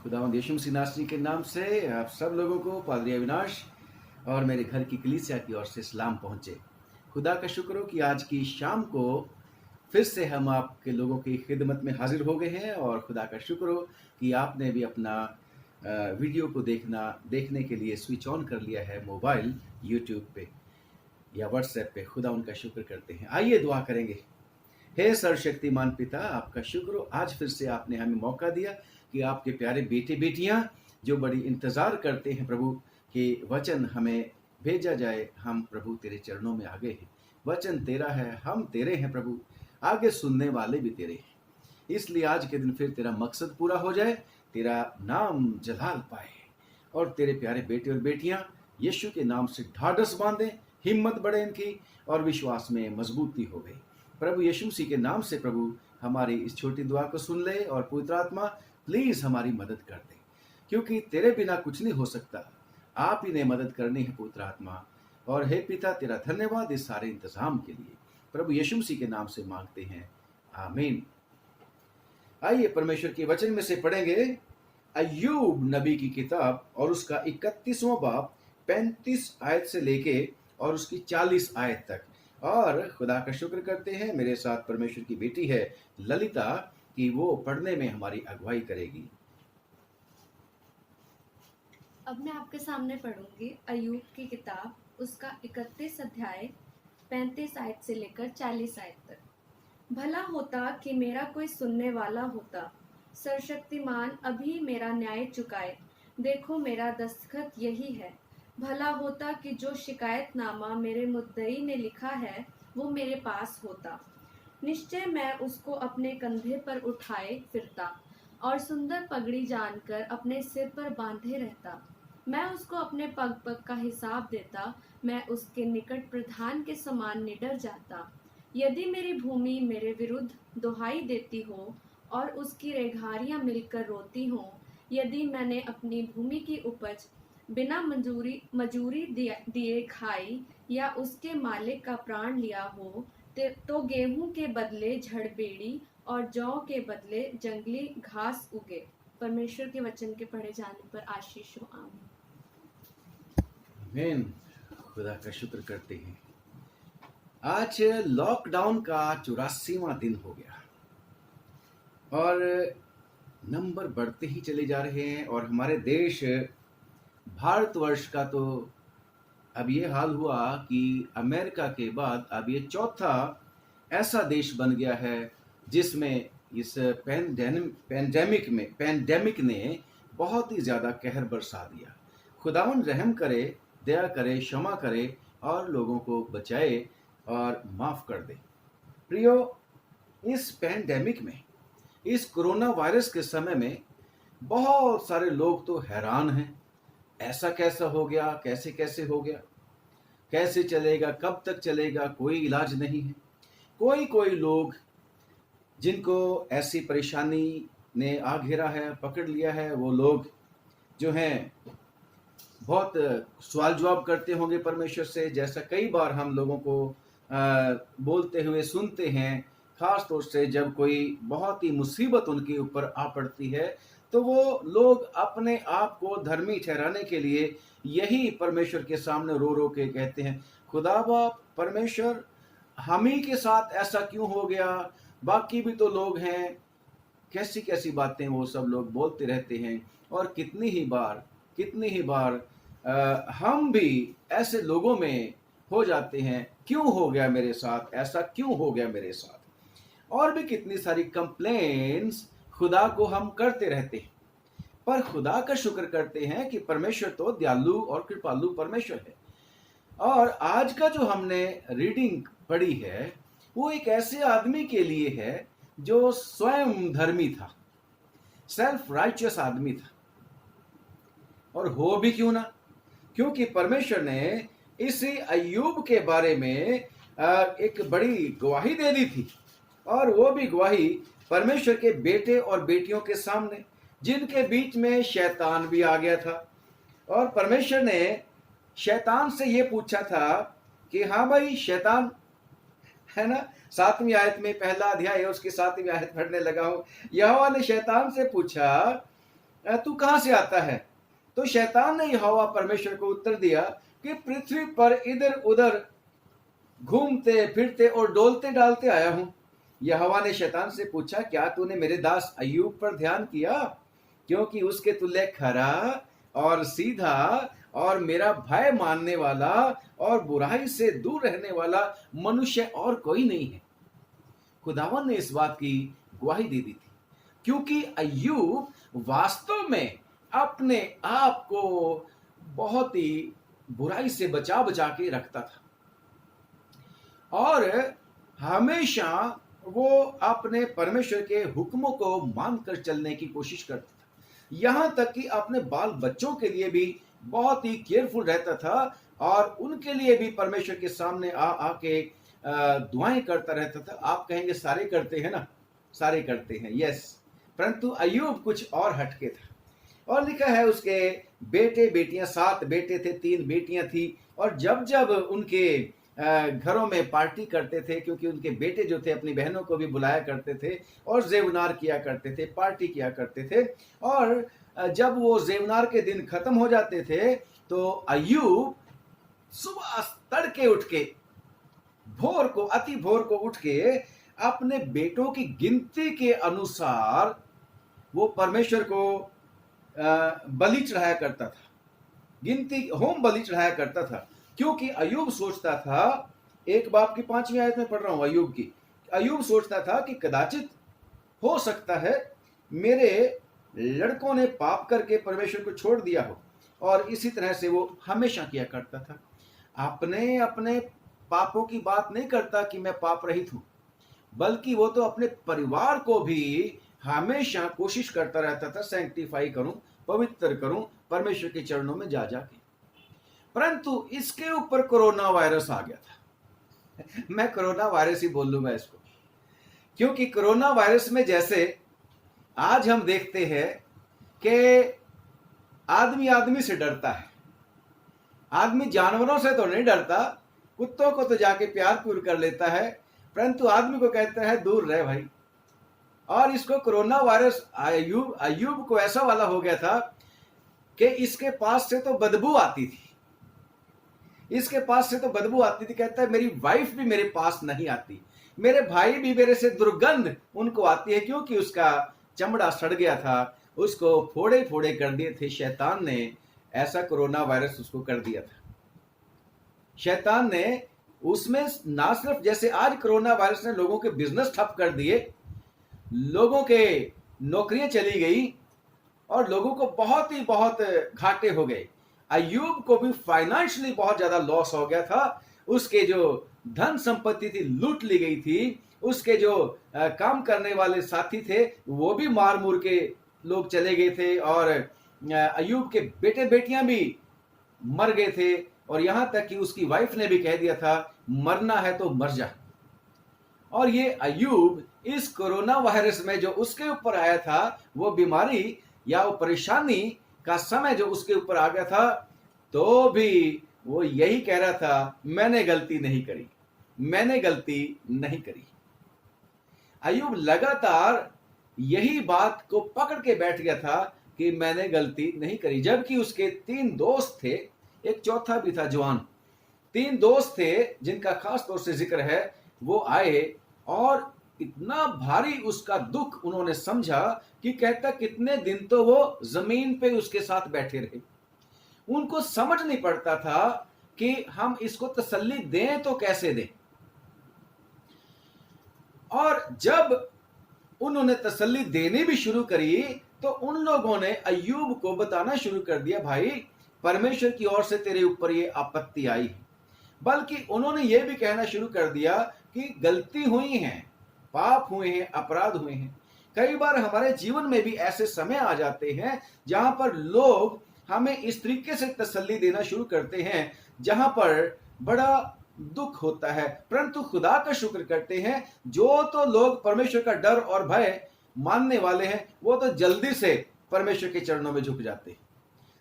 खुदावंद यीशु मसीह नासरी के नाम से आप सब लोगों को पादरी अविनाश और मेरे घर की कलीसिया की ओर से सलाम पहुंचे। खुदा का शुक्र हो कि आज की शाम को फिर से हम आपके लोगों की खिदमत में हाजिर हो गए हैं और खुदा का शुक्र हो कि आपने भी अपना वीडियो को देखने के लिए स्विच ऑन कर लिया है मोबाइल, यूट्यूब पे या व्हाट्सएप पे। खुदा उनका शुक्र करते हैं। आइए दुआ करेंगे। हे सर्वशक्तिमान पिता, आपका शुक्र हो, आज फिर से आपने हमें मौका दिया कि आपके प्यारे बेटे बेटियां जो बड़ी इंतज़ार करते हैं प्रभु कि वचन हमें भेजा जाए, हम प्रभु तेरे चरणों में आ गए हैं। वचन तेरा है, हम तेरे हैं प्रभु, आगे सुनने वाले भी तेरे हैं। इसलिए आज के दिन फिर तेरा मकसद पूरा हो जाए, तेरा नाम जलाल पाए और तेरे प्यारे बेटे और बेटियां यीशु के नाम से ढाढ़स बांधें, हिम्मत बढ़े इनकी और विश्वास में मजबूती हो गई। प्रभु यीशु मसीह के नाम से प्रभु हमारी इस छोटी दुआ को सुन ले और पवित्र आत्मा प्लीज हमारी मदद कर दे, क्योंकि तेरे बिना कुछ नहीं हो सकता। आप ही ने मदद करनी है पवित्र आत्मा। और हे पिता, तेरा धन्यवाद इस सारे इंतजाम के लिए, प्रभु यीशु मसीह के नाम से मांगते हैं, आमीन। आइए परमेश्वर के वचन में से पढ़ेंगे अय्यूब नबी की किताब और उसका 31वां बाब 35 आयत से लेके और उसकी 40 आयत तक। और खुदा का शुक्र करते हैं, मेरे साथ परमेश्वर की बेटी है ललिता कि वो पढ़ने में हमारी अगुवाई करेगी। अब मैं आपके सामने पढ़ूंगी अय्यूब की किताब, उसका 31 अध्याय 35 आयत से लेकर 40 आयत तक। भला होता कि मेरा कोई सुनने वाला होता, सर्वशक्तिमान अभी मेरा न्याय चुकाए। देखो मेरा दस्तखत यही है। भला होता कि जो शिकायतनामा मेरे मुद्दई ने लिखा है वो मेरे पास होता। निश्चय मैं उसको अपने कंधे पर उठाए फिरता और सुंदर पगड़ी जानकर अपने सिर पर बांधे रहता। मैं उसको अपने पग पग का हिसाब देता, मैं उसके निकट प्रधान के समान निडर जाता। यदि मेरी भूमि मेरे विरुद्ध दुहाई देती हो और उसकी रेघारियां मिलकर रोती हों, यदि मैंने अपनी भूमि की उपज बिना मजूरी दिए खाई या उसके मालिक का प्राण लिया हो, तो गेहूं के बदले झड़बेड़ी और जौ के बदले जंगली घास उगे। परमेश्वर के वचन के पढ़े जाने पर आशीष हो, आमीन। आमीन। खुदा का शुक्र करते हैं। आज लॉकडाउन का 84वां दिन हो गया और नंबर बढ़ते ही चले जा रहे हैं और हमारे देश भारतवर्ष का तो अब ये हाल हुआ कि अमेरिका के बाद अब ये चौथा ऐसा देश बन गया है जिसमें इस पैंडेमिक ने बहुत ही ज़्यादा कहर बरसा दिया। खुदावन रहम करे, दया करे, क्षमा करे और लोगों को बचाए और माफ़ कर दे। प्रियो, इस पैंडेमिक में, इस कोरोना वायरस के समय में बहुत सारे लोग तो हैरान हैं। ऐसा कैसा हो गया, कैसे कैसे हो गया, कैसे चलेगा, कब तक चलेगा, कोई इलाज नहीं है। कोई लोग जिनको ऐसी परेशानी ने आ घेरा है, पकड़ लिया है, वो लोग जो हैं बहुत सवाल जवाब करते होंगे परमेश्वर से, जैसा कई बार हम लोगों को बोलते हुए सुनते हैं। खास तौर से जब कोई बहुत ही मुसीबत उनके ऊपर आ पड़ती है तो वो लोग अपने आप को धर्मी ठहराने के लिए यही परमेश्वर के सामने रो रो के कहते हैं, खुदा बाप परमेश्वर, हम ही के साथ ऐसा क्यों हो गया, बाकी भी तो लोग हैं। कैसी कैसी बातें वो सब लोग बोलते रहते हैं। और कितनी ही बार हम भी ऐसे लोगों में हो जाते हैं, क्यों हो गया मेरे साथ, ऐसा क्यों हो गया मेरे साथ। और भी कितनी सारी कंप्लेंट्स खुदा को हम करते रहते हैं। पर खुदा का शुक्र करते हैं कि परमेश्वर तो दयालु और कृपालु परमेश्वर है। और आज का जो हमने रीडिंग पढ़ी है वो एक ऐसे आदमी के लिए है जो स्वयं धर्मी था, सेल्फ राइचियस आदमी था। और हो भी क्यों ना, क्योंकि परमेश्वर ने इसी अय्यूब के बारे में एक बड़ी गवाही दे दी थी। और वो भी गवाही परमेश्वर के बेटे और बेटियों के सामने, जिनके बीच में शैतान भी आ गया था। और परमेश्वर ने शैतान से ये पूछा था कि हाँ भाई शैतान, है ना, 7वीं आयत में, पहला अध्याय है उसकी 7वीं आयत पढ़ने लगा हूं। यहोवा ने शैतान से पूछा तू कहां से आता है? तो शैतान ने यहोवा परमेश्वर को उत्तर दिया कि पृथ्वी पर इधर उधर घूमते फिरते और डोलते डालते आया हूं। यहोवा ने शैतान से पूछा, क्या तूने मेरे दास अय्यूब पर ध्यान किया, क्योंकि उसके तुल्य खरा और सीधा और मेरा भय मानने वाला और बुराई से दूर रहने वाला मनुष्य और कोई नहीं है। खुदावन ने इस बात की गवाही दे दी थी, क्योंकि अय्यूब वास्तव में अपने आप को बहुत ही बुराई से बचा बचा के रखता था और हमेशा वो अपने परमेश्वर के हुक्मों को मानकर चलने की कोशिश करता था। यहां तक कि अपने बाल बच्चों के लिए भी बहुत ही केयरफुल रहता था और उनके लिए भी परमेश्वर के सामने आके दुआएं करता रहता था। आप कहेंगे सारे करते हैं ना, सारे करते हैं, यस, परंतु अय्यूब कुछ और हटके था। और लिखा है उसके बेटे बेटियां, 7 बेटे थे, 3 बेटियां थी। और जब जब उनके घरों में पार्टी करते थे, क्योंकि उनके बेटे जो थे अपनी बहनों को भी बुलाया करते थे और जेवनार किया करते थे, पार्टी किया करते थे। और जब वो जेवनार के दिन खत्म हो जाते थे तो अय्यूब सुबह तड़के उठ के, भोर को, अति भोर को उठ के अपने बेटों की गिनती के अनुसार वो परमेश्वर को बलि चढ़ाया करता था, गिनती होम बलि चढ़ाया करता था। क्योंकि अय्यूब सोचता था, 1 बाब की 5वीं आयत में पढ़ रहा हूं अय्यूब की, अय्यूब सोचता था कि कदाचित हो सकता है मेरे लड़कों ने पाप करके परमेश्वर को छोड़ दिया हो। और इसी तरह से वो हमेशा किया करता था। अपने अपने पापों की बात नहीं करता कि मैं पाप रहित हूं, बल्कि वो तो अपने परिवार को भी हमेशा कोशिश करता रहता था, सैंक्टिफाई करूं, पवित्र करूं परमेश्वर के चरणों में जा जाके। परंतु इसके ऊपर कोरोना वायरस आ गया था। मैं कोरोना वायरस ही बोल लूंगा इसको, क्योंकि कोरोना वायरस में जैसे आज हम देखते हैं कि आदमी आदमी से डरता है, आदमी जानवरों से तो नहीं डरता, कुत्तों को तो जाके प्यार पूर कर लेता है, परंतु आदमी को कहता है दूर रहे भाई। और इसको कोरोना वायरस अय्यूब को ऐसा वाला हो गया था कि इसके पास से तो बदबू आती थी, इसके पास से तो बदबू आती थी। कहता है मेरी वाइफ भी मेरे पास नहीं आती, मेरे भाई भी मेरे से दुर्गंध उनको आती है, क्योंकि उसका चमड़ा सड़ गया था, उसको फोड़े फोड़े कर दिए थे। शैतान ने ऐसा कोरोना वायरस उसको कर दिया था। शैतान ने उसमें ना सिर्फ जैसे आज कोरोना वायरस ने लोगों के बिजनेस ठप कर दिए, लोगों के नौकरियां चली गई और लोगों को बहुत घाटे हो गए। अय्यूब को भी फाइनेंशियली बहुत ज्यादा लॉस हो गया था। उसके जो धन संपत्ति थी लूट ली गई थी, उसके जो काम करने वाले साथी थे वो भी मार मुर के लोग चले गए थे, और अय्यूब के बेटे बेटियां भी मर गए थे। और यहां तक कि उसकी वाइफ ने भी कह दिया था मरना है तो मर जा। और ये अय्यूब इस कोरोना वायरस में जो उसके ऊपर आया था, वो बीमारी या वो परेशानी का समय जो उसके ऊपर आ गया था, तो भी वो यही कह रहा था मैंने गलती नहीं करी, मैंने गलती नहीं करी। अय्यूब लगातार यही बात को पकड़ के बैठ गया था कि मैंने गलती नहीं करी। जबकि उसके 3 दोस्त थे, एक चौथा भी था जवान। 3 दोस्त थे जिनका खास तौर से जिक्र है। वो आए और इतना भारी उसका दुख उन्होंने समझा कि कहता कितने दिन तो वो जमीन पे उसके साथ बैठे रहे। उनको समझ नहीं पड़ता था कि हम इसको तसल्ली दें तो कैसे दें। और जब उन्होंने तसल्ली देनी भी शुरू करी तो उन लोगों ने अय्यूब को बताना शुरू कर दिया, भाई परमेश्वर की ओर से तेरे ऊपर ये आपत्ति आई। बल्कि उन्होंने ये भी कहना शुरू कर दिया कि गलती हुई है, पाप हुए हैं, अपराध हुए हैं। कई बार हमारे जीवन में भी ऐसे समय आ जाते हैं जहां पर लोग हमें इस तरीके से तसल्ली देना शुरू करते हैं जहां पर बड़ा दुख होता है, परंतु खुदा का शुक्र करते हैं जो तो लोग परमेश्वर का डर और भय मानने वाले हैं, वो तो जल्दी से परमेश्वर के चरणों में झुक जाते हैं,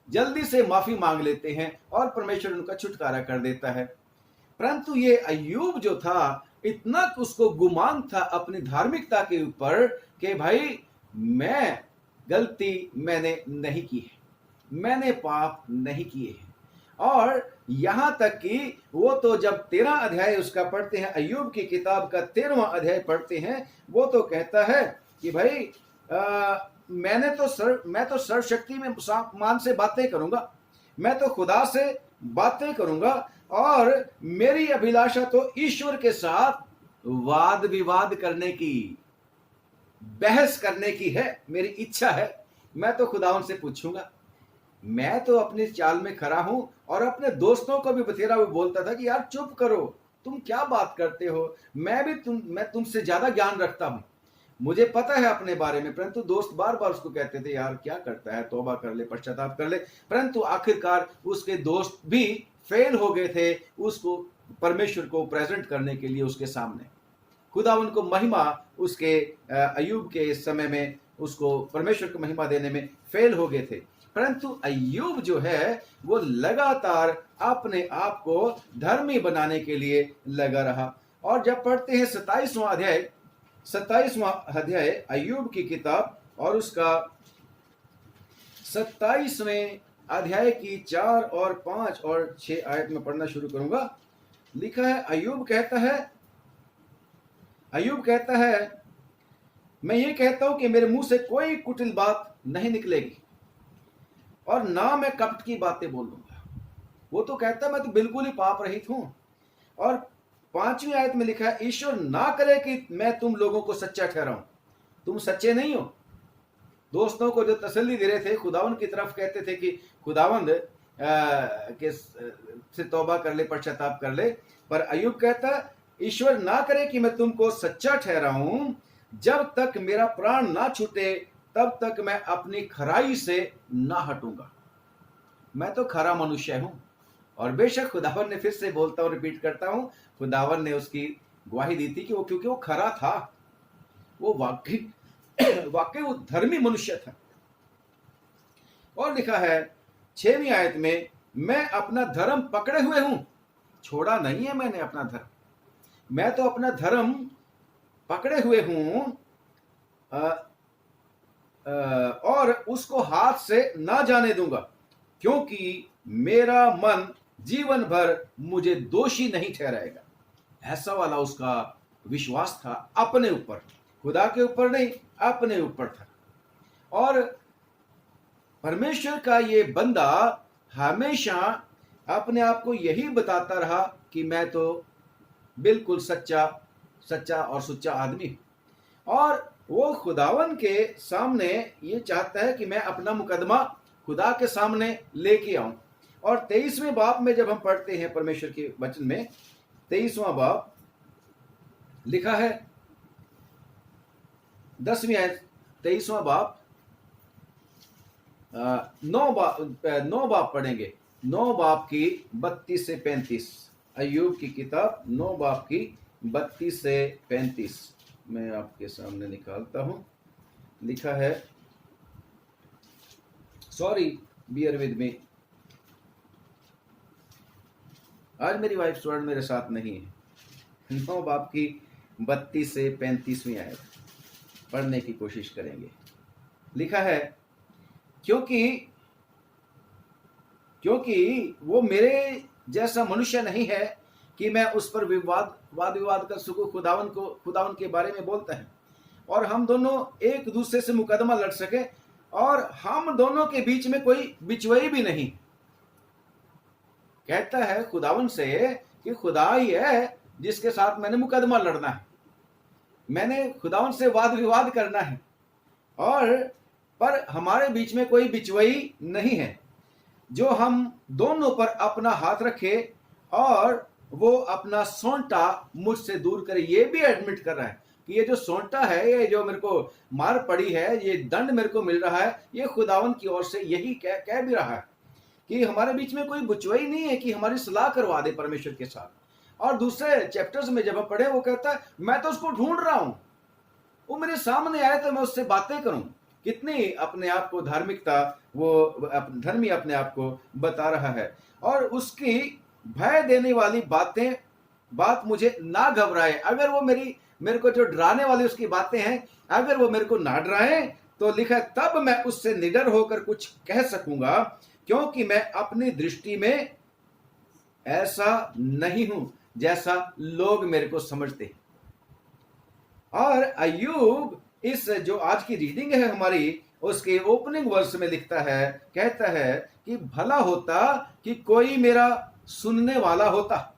जल्दी से माफी मांग लेते हैं और परमेश्वर उनका छुटकारा कर देता है। परंतु ये अय्यूब जो था, इतना उसको गुमान था अपनी धार्मिकता के ऊपर कि भाई मैं गलती मैंने नहीं की है, मैंने पाप नहीं किए हैं। और यहां तक कि वो तो जब 13 अध्याय उसका पढ़ते हैं, अय्यूब की किताब का 13वां अध्याय पढ़ते हैं, वो तो कहता है कि भाई मैं तो सर्वशक्ति में मान से बातें करूंगा, मैं तो खुदा से बातें करूंगा, और मेरी अभिलाषा तो ईश्वर के साथ वाद विवाद करने की, बहस करने की है, मेरी इच्छा है। मैं तो खुदा उनसे पूछूंगा। मैं तो अपनी चाल में खड़ा हूं, और अपने दोस्तों को भी बतेरा हुआ बोलता था कि यार चुप करो, तुम क्या बात करते हो, मैं तुमसे ज्यादा ज्ञान रखता हूं, मुझे पता है अपने बारे में। परंतु दोस्त बार बार उसको कहते थे यार क्या करता है, तौबा कर ले, पश्चाताप कर ले। परंतु आखिरकार उसके दोस्त भी फेल हो गए थे उसको परमेश्वर को प्रेजेंट करने के लिए उसके सामने। खुदा उनको महिमा, उसके अय्यूब के इस समय में उसको परमेश्वर को महिमा देने में फेल हो गए थे। परंतु अय्यूब जो है वो लगातार अपने आप को धर्मी बनाने के लिए लगा रहा। और जब पढ़ते हैं 27वां अध्याय अय्यूब की किताब, और उसका 27वें अध्याय की 4 और 5 और 6 आयत में पढ़ना शुरू करूंगा। लिखा है, अय्यूब कहता है, मैं ये कहता हूं कि मेरे मुंह से कोई कुटिल बात नहीं निकलेगी, और ना मैं कपट की बातें बोलूंगा। वो तो कहता है मैं तो बिल्कुल ही पाप रहित हूं। और 5वीं आयत में लिखा है, ईश्वर ना करे कि मैं तुम लोगों को सच्चा ठहराऊं, तुम सच्चे नहीं हो। दोस्तों को जो तसल्ली दे रहे थे, खुदावंद की तरफ कहते थे कि खुदावंद के से तौबा कर ले, पश्चाताप कर ले। पर अय्यूब कहता, ईश्वर ना करे कि मैं तुमको सच्चा ठहराऊं, जब तक मेरा प्राण ना छूटे तब तक मैं अपनी खराई से ना हटूंगा। मैं तो खरा मनुष्य हूं। और बेशक खुदावन ने, फिर से बोलता हूं, रिपीट करता हूं, खुदावन ने उसकी गवाही दी थी कि वो, क्योंकि वो खरा था, वो वाकई वो धर्मी मनुष्य था। और लिखा है 6वीं आयत में, मैं अपना धर्म पकड़े हुए हूं, छोड़ा नहीं है मैंने अपना धर्म, मैं तो अपना धर्म पकड़े हुए हूं, और उसको हाथ से ना जाने दूंगा, क्योंकि मेरा मन जीवन भर मुझे दोषी नहीं ठहराएगा। ऐसा वाला उसका विश्वास था अपने ऊपर, खुदा के ऊपर नहीं, अपने ऊपर था। और परमेश्वर का ये बंदा हमेशा अपने आप को यही बताता रहा कि मैं तो बिल्कुल सच्चा और सुच्चा आदमी हूं। और वो खुदावन के सामने ये चाहता है कि मैं अपना मुकदमा खुदा के सामने लेके आऊं। और 23वें बाब में जब हम पढ़ते हैं परमेश्वर के वचन में, 23वां बाब लिखा है, 10वीं आयत, 23वां बाब, 9 बाब पढ़ेंगे, 9 बाब की 32 से 35, अय्यूब की किताब 9 बाब की 32 से 35 मैं आपके सामने निकालता हूं। लिखा है, सॉरी, बियर विद मी, आज मेरी वाइफ स्वर्ण मेरे साथ नहीं है। 9 बाब की 32 से 35वीं आयत पढ़ने की कोशिश करेंगे। लिखा है, क्योंकि वो मेरे जैसा मनुष्य नहीं है कि मैं उस पर वाद विवाद कर सकूं। खुदावन के बारे में बोलता है, और हम दोनों एक दूसरे से मुकदमा लड़ सके, और हम दोनों के बीच में कोई बिचवई भी नहीं। कहता है खुदावन से कि खुदा ही है जिसके साथ मैंने मुकदमा लड़ना है, मैंने खुदावन से वाद विवाद करना है, और पर हमारे बीच में कोई बिचवई नहीं है जो हम दोनों पर अपना हाथ रखे और वो अपना सोंटा मुझसे दूर करे। ये भी एडमिट कर रहा है कि ये जो सोंटा है, ये जो मेरे को मार पड़ी है, ये दंड मेरे को मिल रहा है, ये खुदावन की ओर से यही कह भी रहा है कि हमारे बीच में कोई बुचवाई नहीं है कि हमारी सलाह करवा दे परमेश्वर के साथ। और दूसरे चैप्टर्स में जब हम पढ़े, वो कहता है मैं तो उसको ढूंढ रहा हूं, वो मेरे सामने आए तो मैं उससे बातें करूं। कितनी अपने आप को धार्मिकता, वो धर्मी अपने आप को बता रहा है। और उसकी भय देने वाली बात मुझे ना घबराए। अगर वो मेरे को जो डराने वाली उसकी बातें हैं, अगर वो मेरे को ना डराए तो लिखा है, तब मैं उससे निडर होकर कुछ कह सकूंगा, क्योंकि मैं अपनी दृष्टि में ऐसा नहीं हूं जैसा लोग मेरे को समझते हैं। और अय्यूब इस जो आज की रीडिंग है हमारी, उसके ओपनिंग वर्स में लिखता है, कहता है कि भला होता कि कोई मेरा सुनने वाला होता,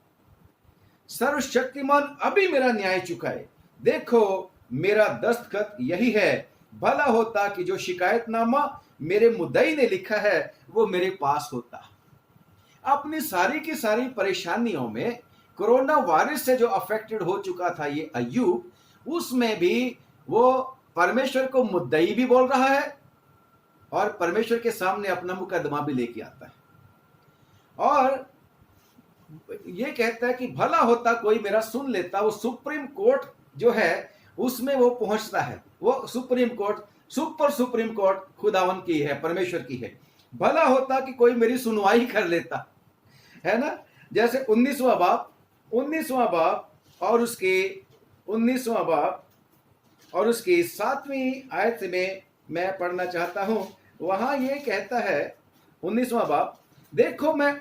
सर्वशक्तिमान अभी मेरा न्याय चुकाए। देखो मेरा दस्तखत यही है, भला होता कि जो शिकायतनामा मेरे मुद्दई ने लिखा है वो मेरे पास होता। अपनी सारी की सारी परेशानियों में, कोरोना वायरस से जो अफेक्टेड हो चुका था ये अय्यूब, उसमें भी वो परमेश्वर को मुद्दई भी बोल रहा है और परमेश्वर के सामने अपना मुकदमा भी लेके आता है। और ये कहता है कि भला होता कोई मेरा सुन लेता। वो सुप्रीम कोर्ट जो है उसमें वो पहुंचता है। वो सुप्रीम कोर्ट, सुप्रीम कोर्ट खुदावन की है, परमेश्वर की है। भला होता कि कोई मेरी सुनवाई कर लेता, है ना। जैसे 19वां बाब और उसके 7वीं आयत में मैं पढ़ना चाहता हूं। वहां ये कहता है 19वां बाब, देखो मैं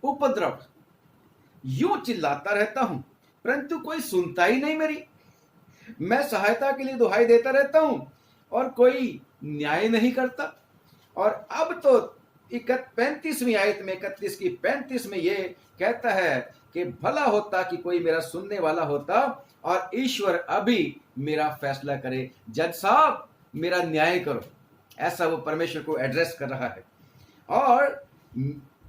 उपद्रव यूं चिल्लाता रहता हूं, परंतु कोई सुनता ही नहीं मेरी। मैं सहायता के लिए दुहाई देता रहता हूं और कोई न्याय नहीं करता। और अब तो 35वीं आयत में 31 की 35 में ये कहता है कि भला होता कि कोई मेरा सुनने वाला होता और ईश्वर अभी मेरा फैसला करे। जज साहब मेरा न्याय करो, ऐसा वो परमेश्वर को एड्रेस कर रहा है। और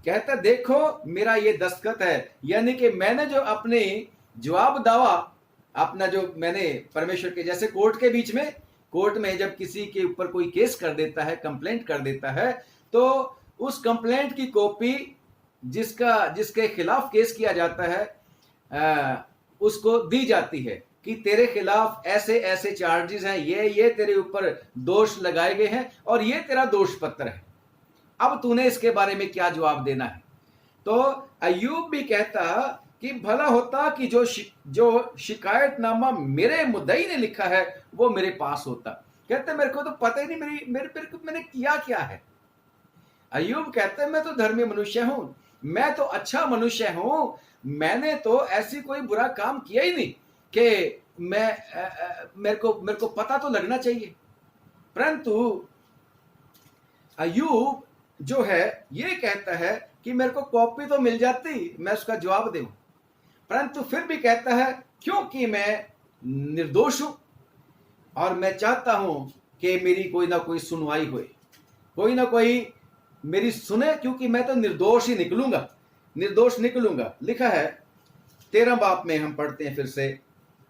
कहता देखो मेरा ये दस्तखत है, यानी कि मैंने जो अपने जवाब दावा, अपना जो मैंने परमेश्वर के, जैसे कोर्ट में जब किसी के ऊपर कोई केस कर देता है, कंप्लेंट कर देता है, तो उस कंप्लेंट की कॉपी जिसके खिलाफ केस किया जाता है उसको दी जाती है कि तेरे खिलाफ ऐसे ऐसे चार्जेस हैं, ये तेरे ऊपर दोष लगाए गए हैं और ये तेरा दोष पत्र है, अब तूने इसके बारे में क्या जवाब देना है। तो अय्यूब भी कहता कि भला होता कि जो शिकायतनामा मेरे मुद्दई ने लिखा है वो मेरे पास होता। कहते मेरे को तो पता ही नहीं मैंने किया क्या है। अय्यूब कहते हैं मैं तो धर्मी मनुष्य हूं, मैं तो अच्छा मनुष्य हूं, मैंने तो ऐसी कोई बुरा काम किया ही नहीं कि मेरे को पता तो लगना चाहिए। परंतु अय्यूब जो है ये कहता है कि मेरे को कॉपी तो मिल जाती, मैं उसका जवाब दूं, परंतु फिर भी कहता है क्योंकि मैं निर्दोष हूं और मैं चाहता हूं कि मेरी कोई ना कोई सुनवाई होए, कोई ना कोई मेरी सुने, क्योंकि मैं तो निर्दोष निकलूंगा। लिखा है 13 बाब में हम पढ़ते हैं फिर से,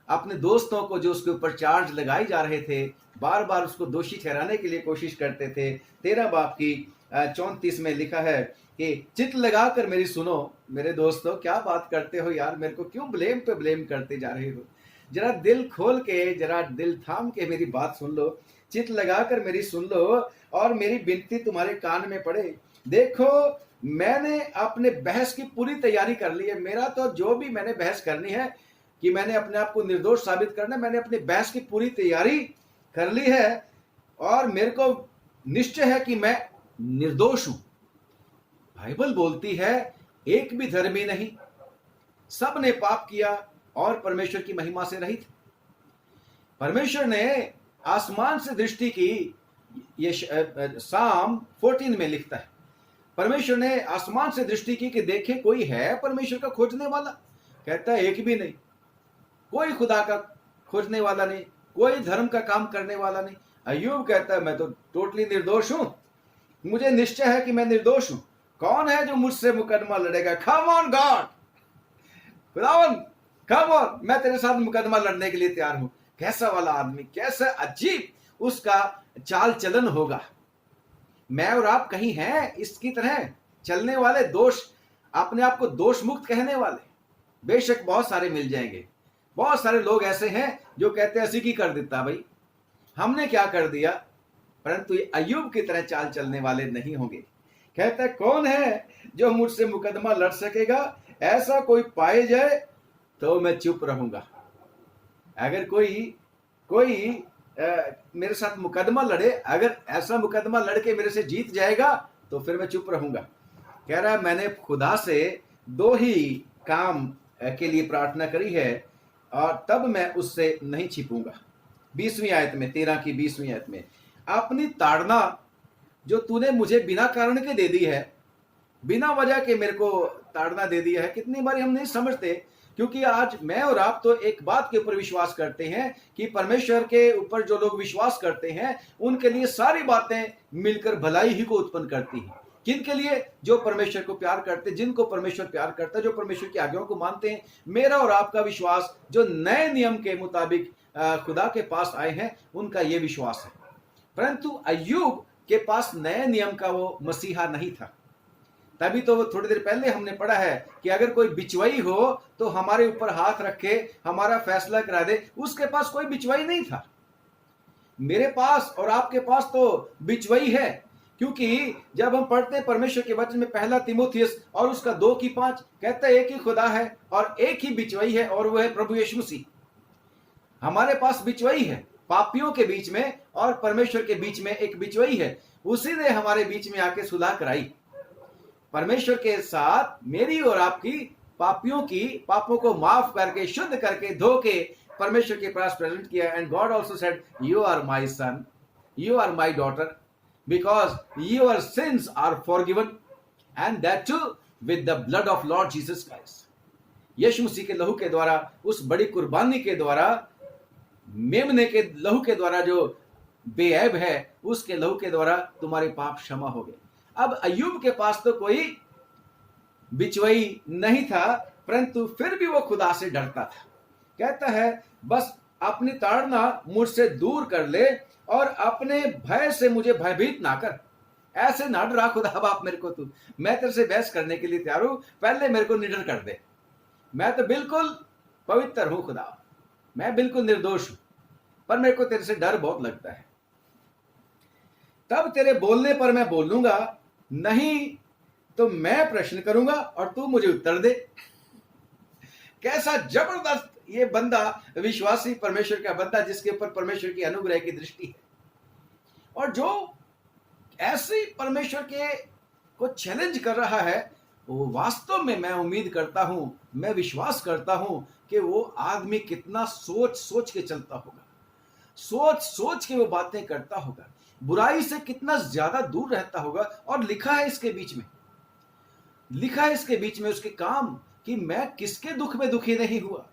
अपने दोस्तों को जो उसके ऊपर चार्ज लगाए जा रहे थे, बार बार उसको दोषी ठहराने के लिए कोशिश करते थे। 13 बाब की 34 में लिखा है कि चित लगाकर मेरी सुनो। मेरे दोस्तों क्या बात करते हो यार, मेरे को क्यों ब्लेम पे ब्लेम करते जा रहे हो। जरा दिल खोल के, जरा दिल थाम के मेरी बात सुन लो, चित लगाकर मेरी सुन लो और मेरी विनती तुम्हारे कान में पड़े। देखो मैंने अपने बहस की पूरी तैयारी कर ली है। मेरा तो जो भी मैंने बहस करनी है कि मैंने अपने आप को निर्दोष साबित करना, मैंने अपनी बहस की पूरी तैयारी कर ली है और मेरे को निश्चय है कि मैं निर्दोष हूं। बाइबल बोलती है एक भी धर्मी नहीं, सब ने पाप किया और परमेश्वर की महिमा से रहित। परमेश्वर ने आसमान से दृष्टि की, ये साम 14 में लिखता है, परमेश्वर ने आसमान से दृष्टि की कि देखे कोई है परमेश्वर का खोजने वाला। कहता है एक भी नहीं, कोई खुदा का खोजने वाला नहीं, कोई धर्म का काम करने वाला नहीं। अय्यूब कहता है मैं तो टोटली निर्दोष हूं, मुझे निश्चय है कि मैं निर्दोष हूं। कौन है जो मुझसे मुकदमा लड़ेगा? कम ऑन गॉड, खुदावन कम ऑन, मैं तेरे साथ मुकदमा लड़ने के लिए तैयार हूं। कैसा वाला आदमी, कैसा अजीब उसका चाल चलन होगा। मैं और आप कहीं हैं इसकी तरह चलने वाले, दोष, अपने आप को दोष मुक्त कहने वाले? बेशक बहुत सारे मिल जाएंगे। बहुत सारे लोग ऐसे हैं जो कहते हैं ऐसी की कर देता भाई, हमने क्या कर दिया, परंतु ये अय्यूब की तरह चाल चलने वाले नहीं होंगे। कहता है कौन है जो मुझसे मुकदमा लड़ सकेगा? ऐसा कोई पाए जाए तो मैं चुप रहूंगा। अगर कोई मेरे साथ मुकदमा लड़े, अगर ऐसा मुकदमा लड़के मेरे से जीत जाएगा तो फिर मैं चुप रहूंगा। कह रहा है मैंने खुदा से दो ही काम के लिए प्रार्थना करी है और तब मैं उससे नहीं छिपूंगा। 20वीं आयत में, 13 की 20वीं आयत में, अपनी ताड़ना जो तूने मुझे बिना कारण के दे दी है, बिना वजह के मेरे को ताड़ना दे दिया है। कितनी बार हम नहीं समझते, क्योंकि आज मैं और आप तो एक बात के ऊपर विश्वास करते हैं कि परमेश्वर के ऊपर जो लोग विश्वास करते हैं उनके लिए सारी बातें मिलकर भलाई ही को उत्पन्न करती हैं। किनके लिए? जो परमेश्वर को प्यार करते, जिनको परमेश्वर प्यार करता है, जो परमेश्वर की आज्ञाओं को मानते हैं। मेरा और आपका विश्वास जो नए नियम के मुताबिक खुदा के पास आए हैं, उनका यह विश्वास है। परंतु अय्यूब के पास नए नियम का वो मसीहा नहीं था। तभी तो वो थोड़ी देर पहले हमने पढ़ा है कि अगर कोई बिचवाई हो तो हमारे ऊपर हाथ रखे, हमारा फैसला करा दे। उसके पास कोई बिचवाई नहीं था। मेरे पास और आपके पास तो बिचवाई है, क्योंकि जब हम पढ़ते हैं परमेश्वर के वचन में, पहला तीमुथियुस और उसका 2:5 कहता है एक ही खुदा है और एक ही बिचवाई है और वो है प्रभु यीशु मसीह। हमारे पास बिचवाई है, पापियों के बीच में और परमेश्वर के बीच में एक बिचवाई है। उसी ने हमारे बीच में आके सुलह कराई। परमेश्वर के साथ मेरी और आपकी पापियों की पापों को माफ करके, शुद्ध करके, धो के परमेश्वर के पास प्रेजेंट किया। And God also said, you are my son, you are my daughter, because your sins are forgiven, and that too with the blood of Lord Jesus Christ. Yeshu Masih के लहू के द्वारा, उस बड़ी कुर्बानी के द्वारा, मेमने के लहू के द्वारा जो बेऐब है, उसके लहू के द्वारा तुम्हारे पाप क्षमा हो गए। अब अय्यूब के पास तो कोई बिचवई नहीं था, परंतु फिर भी वो खुदा से डरता था। कहता है बस अपनी ताड़ना मुझसे दूर कर ले और अपने भय से मुझे भयभीत ना कर। ऐसे ना डरा खुदा बाप मेरे को, तू, मैं तेरे से बहस करने के लिए तैयार हूं, पहले मेरे को निडर कर दे। मैं तो बिल्कुल पवित्र हूं खुदा, मैं बिल्कुल निर्दोष हूं, पर मेरे को तेरे से डर बहुत लगता है। तब तेरे बोलने पर मैं बोलूंगा, नहीं तो मैं प्रश्न करूंगा और तू मुझे उत्तर दे। कैसा जबरदस्त ये बंदा, विश्वासी परमेश्वर का बंदा, जिसके ऊपर परमेश्वर की अनुग्रह की दृष्टि है और जो ऐसे परमेश्वर के को चैलेंज कर रहा है। वो वास्तव में मैं उम्मीद करता हूं, मैं विश्वास करता हूं कि वो आदमी कितना सोच सोच के चलता होगा, सोच सोच के वो बातें करता होगा, बुराई से कितना ज्यादा दूर रहता होगा। और लिखा है इसके बीच में, लिखा है इसके बीच में उसके काम कि मैं किसके दुख में दुखी नहीं हुआ,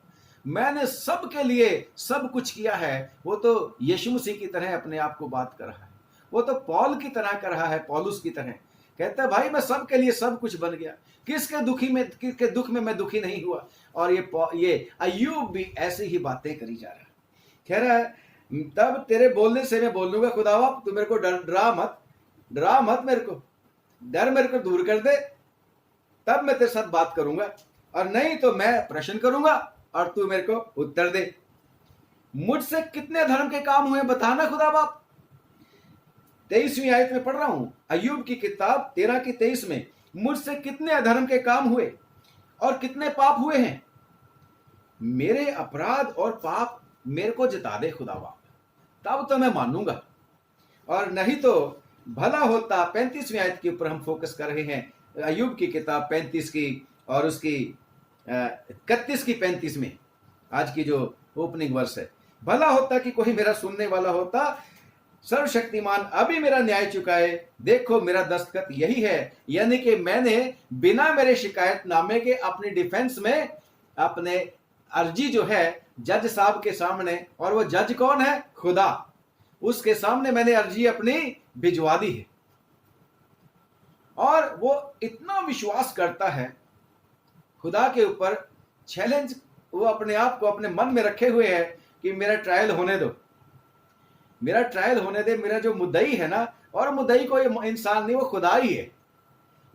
मैंने सबके लिए सब कुछ किया है। वो तो यीशु मसीह की तरह अपने आप को बात कर रहा है, वो तो पौल की तरह कर रहा है, पौलुस की तरह कहता है भाई मैं सबके लिए सब कुछ बन गया, किसके दुख में मैं दुखी नहीं हुआ। और ये अय्यूब भी ऐसी ही बातें करी जा रहा है। कह रहा है तब तेरे बोलने से मैं बोलूंगा, खुदावा तू मेरे को डरा मत, मेरे को डर मेरे को दूर कर दे, तब मैं तेरे साथ बात करूंगा, और नहीं तो मैं प्रश्न करूंगा और तू मेरे को उत्तर दे। मुझसे कितने धर्म के काम हुए बताना खुदा बाप। 23वीं आयत में पढ़ रहा हूं, अय्यूब की किताब 13 की 23 में, मुझसे कितने अधर्म के काम हुए और कितने पाप हुए हैं। मेरे अपराध और पाप मेरे को जता दे खुदा बाप, तब तो मैं मानूंगा, और नहीं तो भला होता। 35वीं आयत के ऊपर हम फोकस कर रहे हैं, अय्यूब की किताब 35 की और उसकी 31 की 35 में आज की जो ओपनिंग वर्स है। भला होता कि कोई मेरा सुनने वाला होता, सर्वशक्तिमान अभी मेरा न्याय चुकाए, देखो मेरा दस्तखत यही है। यानी कि मैंने बिना मेरे शिकायतनामे के अपनी डिफेंस में अपने अर्जी जो है जज साहब के सामने, और वो जज कौन है? खुदा, उसके सामने मैंने अर्जी अपनी भिजवा दी है। और वो इतना विश्वास करता है खुदा के ऊपर, चैलेंज वो अपने आप को अपने मन में रखे हुए है कि मेरा ट्रायल होने दो, मेरा ट्रायल होने दे। मेरा जो मुद्दई है ना, और मुद्दई को ये इंसान नहीं, वो खुदा ही है।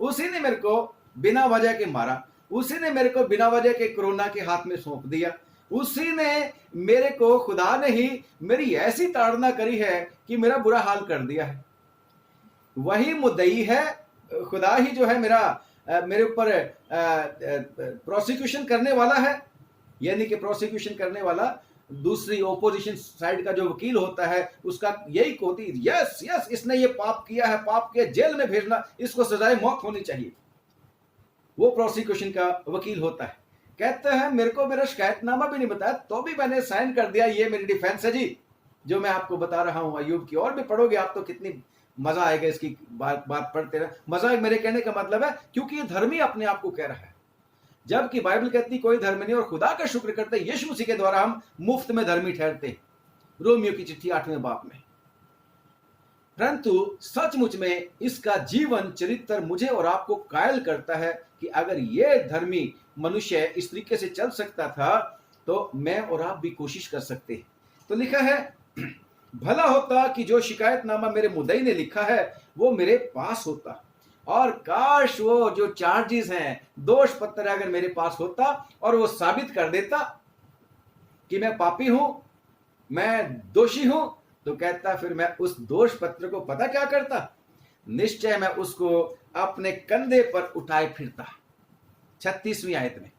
उसी ने मेरे को बिना वजह के मारा, उसी ने मेरे को बिना वजह के कोरोना के हाथ में सौंप दिया, उसी ने मेरे को, खुदा ने ही मेरी ऐसी ताड़ना करी है कि मेरा बुरा हाल कर दिया है। वही मुद्दई है, खुदा ही जो है मेरे ऊपर प्रोसिक्यूशन करने वाला है। यानी कि प्रोसिक्यूशन करने वाला दूसरी ओपोजिशन साइड का जो वकील होता है उसका यही होती, यस यस इसने ये पाप किया है, पाप किया, जेल में भेजना, इसको सजाए मौत होनी चाहिए। वो प्रोसिक्यूशन का वकील होता है, कहता है मेरे को मेरा शिकायतनामा भी नहीं बताया तो भी मैंने साइन कर दिया, ये मेरी डिफेंस है जी जो मैं आपको बता रहा हूं अय्यूब की। और भी पढ़ोगे आप तो कितनी मजा आएगा इसकी बात पढ़ते रहे। मजा मेरे कहने का मतलब है क्योंकि ये धर्मी अपने आप को कह रहा है, जबकि बाइबल कहती कोई धर्म नहीं, और खुदा का शुक्र करते यीशु मसीह के द्वारा हम मुफ्त में धर्मी ठहरते हैं, रोमियो की चिट्ठी 8वें बाब में। परंतु सचमुच में इसका जीवन चरित्र मुझे और आपको कायल करता है कि अगर ये धर्मी मनुष्य इस तरीके से चल सकता था तो मैं और आप भी कोशिश कर सकते हैं। तो लिखा है भला होता कि जो शिकायतनामा मेरे मुद्दई ने लिखा है वो मेरे पास होता, और काश वो जो चार्जेस हैं, दोष पत्र अगर मेरे पास होता और वो साबित कर देता कि मैं पापी हूं, मैं दोषी हूं, तो कहता फिर मैं उस दोष पत्र को पता क्या करता, निश्चय मैं उसको अपने कंधे पर उठाए फिरता। 36वीं आयत में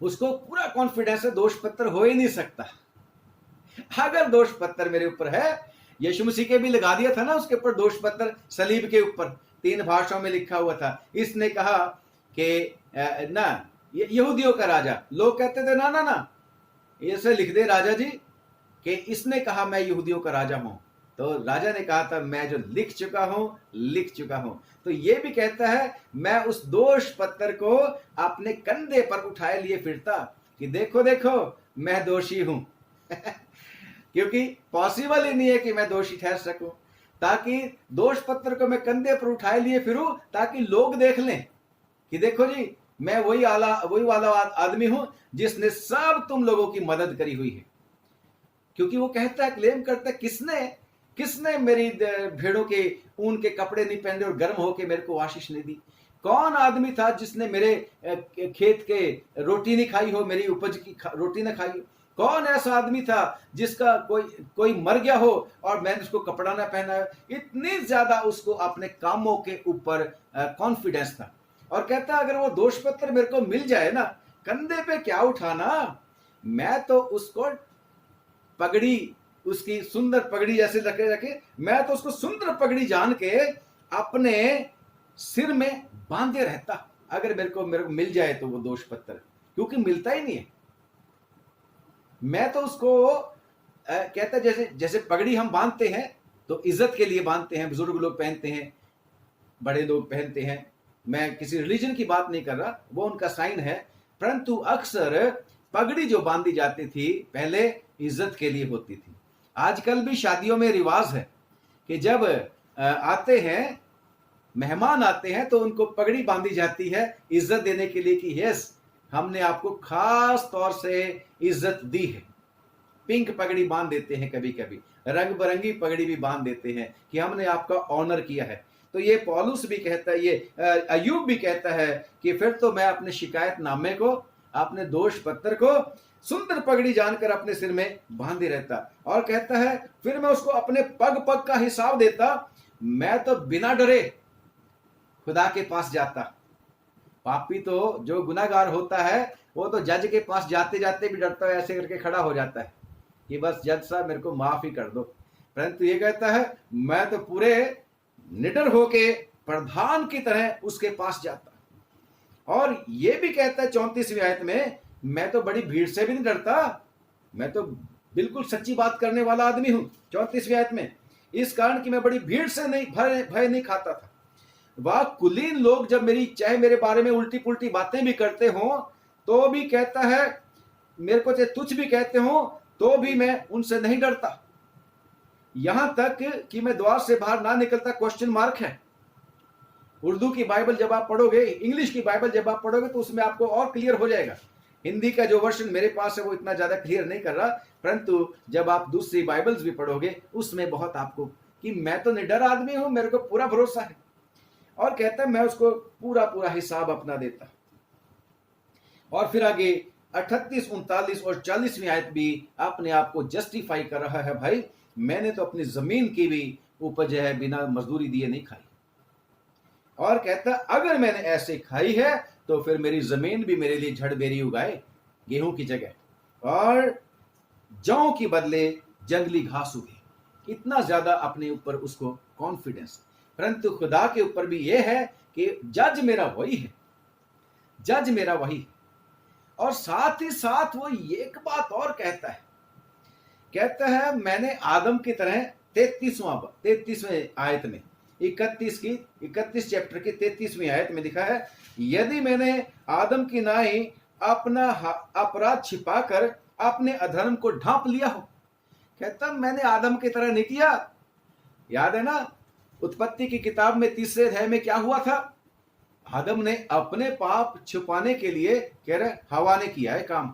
उसको पूरा कॉन्फिडेंस है दोष पत्र हो ही नहीं सकता। अगर दोष पत्र मेरे ऊपर है, यीशु मसीह के भी लगा दिया था ना उसके ऊपर दोष पत्र, सलीब के ऊपर 3 भाषाओं में लिखा हुआ था। इसने कहा कि ना ये यहूदियों का राजा, लोग कहते थे ना ना ना ऐसे लिख दे राजा जी कि इसने कहा मैं यहूदियों का राजा हूं, तो राजा ने कहा था मैं जो लिख चुका हूं। तो ये भी कहता है मैं उस दोष पत्र को अपने कंधे पर उठाए लिए फिरता कि देखो देखो मैं दोषी हूं क्योंकि पॉसिबल ही नहीं है कि मैं दोषी ठहर सकूं, ताकि दोष पत्र को मैं कंधे पर उठाए लिए फिरूं ताकि लोग देख लें कि देखो जी मैं वही वाला आदमी हूं जिसने सब तुम लोगों की मदद करी हुई है। क्योंकि वो कहता है, क्लेम करता है, किसने मेरी भेड़ों के ऊन के कपड़े नहीं पहने और गर्म होके मेरे को आशीष नहीं दी? कौन आदमी था जिसने मेरे खेत के रोटी नहीं खाई हो, मेरी उपज की रोटी ना खाई हो? कौन ऐसा आदमी था जिसका कोई मर गया हो और मैंने उसको कपड़ा ना पहना हो? इतनी ज्यादा उसको अपने कामों के ऊपर कॉन्फिडेंस था। और कहता अगर वो दोष पत्र मेरे को मिल जाए ना, कंधे पे क्या उठाना, मैं तो उसको पगड़ी, उसकी सुंदर पगड़ी जैसे रखे मैं तो उसको सुंदर पगड़ी जान के अपने सिर में बांधे रहता अगर मेरे को मिल जाए तो वो दोष पत्र, क्योंकि मिलता ही नहीं है। मैं तो उसको कहता जैसे पगड़ी हम बांधते हैं तो इज्जत के लिए बांधते हैं, बुजुर्ग लोग पहनते हैं, बड़े लोग पहनते हैं, मैं किसी रिलीजन की बात नहीं कर रहा, वो उनका साइन है। परंतु अक्सर पगड़ी जो बांधी जाती थी पहले इज्जत के लिए होती थी। आजकल भी शादियों में रिवाज है कि जब आते हैं मेहमान आते हैं तो उनको पगड़ी बांधी जाती है इज्जत देने के लिए कि यस हमने आपको खास तौर से इज्जत दी है। पिंक पगड़ी बांध देते हैं, कभी कभी रंग बिरंगी पगड़ी भी बांध देते हैं कि हमने आपका ऑनर किया है। तो ये पौलुस भी कहता है, ये अय्यूब भी कहता है कि फिर तो मैं अपने शिकायतनामे को, अपने दोष पत्र को सुंदर पगड़ी जानकर अपने सिर में बांधे रहता। और कहता है फिर मैं उसको अपने पग पग का हिसाब देता, मैं तो बिना डरे खुदा के पास जाता। पापी तो जो गुनाहगार होता है वो तो जज के पास जाते जाते भी डरता है, ऐसे करके खड़ा हो जाता है कि बस जज साहब मेरे को माफ ही कर दो। परंतु ये कहता है मैं तो पूरे निडर होके प्रधान की तरह उसके पास जाता। और ये भी कहता है 34वीं आयत में, मैं तो बड़ी भीड़ से भी नहीं डरता, मैं तो बिल्कुल सच्ची बात करने वाला आदमी हूं। 34वीं आयत में, इस कारण कि मैं बड़ी भीड़ से नहीं भय नहीं खाता था। वह कुलीन लोग जब चाहे मेरे बारे में उल्टी पुल्टी बातें भी करते हो तो भी कहता है, मेरे को चाहे तुच्छ भी कहते हो तो भी मैं उनसे नहीं डरता। यहां तक कि मैं द्वार से बाहर ना निकलता, क्वेश्चन मार्क है। उर्दू की बाइबल जब आप पढ़ोगे, इंग्लिश की बाइबल जब आप पढ़ोगे तो उसमें आपको और क्लियर हो जाएगा। हिंदी का जो वर्जन मेरे पास है वो इतना ज्यादा क्लियर नहीं कर रहा, परंतु जब आप दूसरी बाइबल्स भी पढ़ोगे उसमें बहुत आपको कि मैं तो निडर आदमी हूं, मेरे को पूरा भरोसा है। और कहता है मैं उसको पूरा हिसाब अपना देता। और फिर आगे 38, 39 और 40वीं आयत भी अपने आप को जस्टिफाई कर रहा है, भाई मैंने तो अपनी जमीन की भी उपज है बिना मजदूरी दिए नहीं खाई। और कहता अगर मैंने ऐसे खाई है तो फिर मेरी जमीन भी मेरे लिए झड़बेरी उगाए गेहूं की जगह। और जौ की बदले जंगली घास उगे। इतना ज्यादा अपने ऊपर उसको कॉन्फिडेंस। परंतु खुदा के ऊपर भी यह है कि जज मेरा वही है, जज मेरा वही है। और साथ ही साथ वो एक बात और कहता है मैंने आदम की तरह 33वें आयत में 31 चैप्टर की 33वीं आयत में लिखा है, यदि मैंने आदम की नाई अपना अपराध छिपाकर अपने अधर्म को ढांप लिया हो। कहता मैंने आदम की तरह नहीं किया। याद है ना, उत्पत्ति की किताब में 3 अध्याय में क्या हुआ था? आदम ने अपने पाप छुपाने के लिए कह रहे हवा ने किया है काम,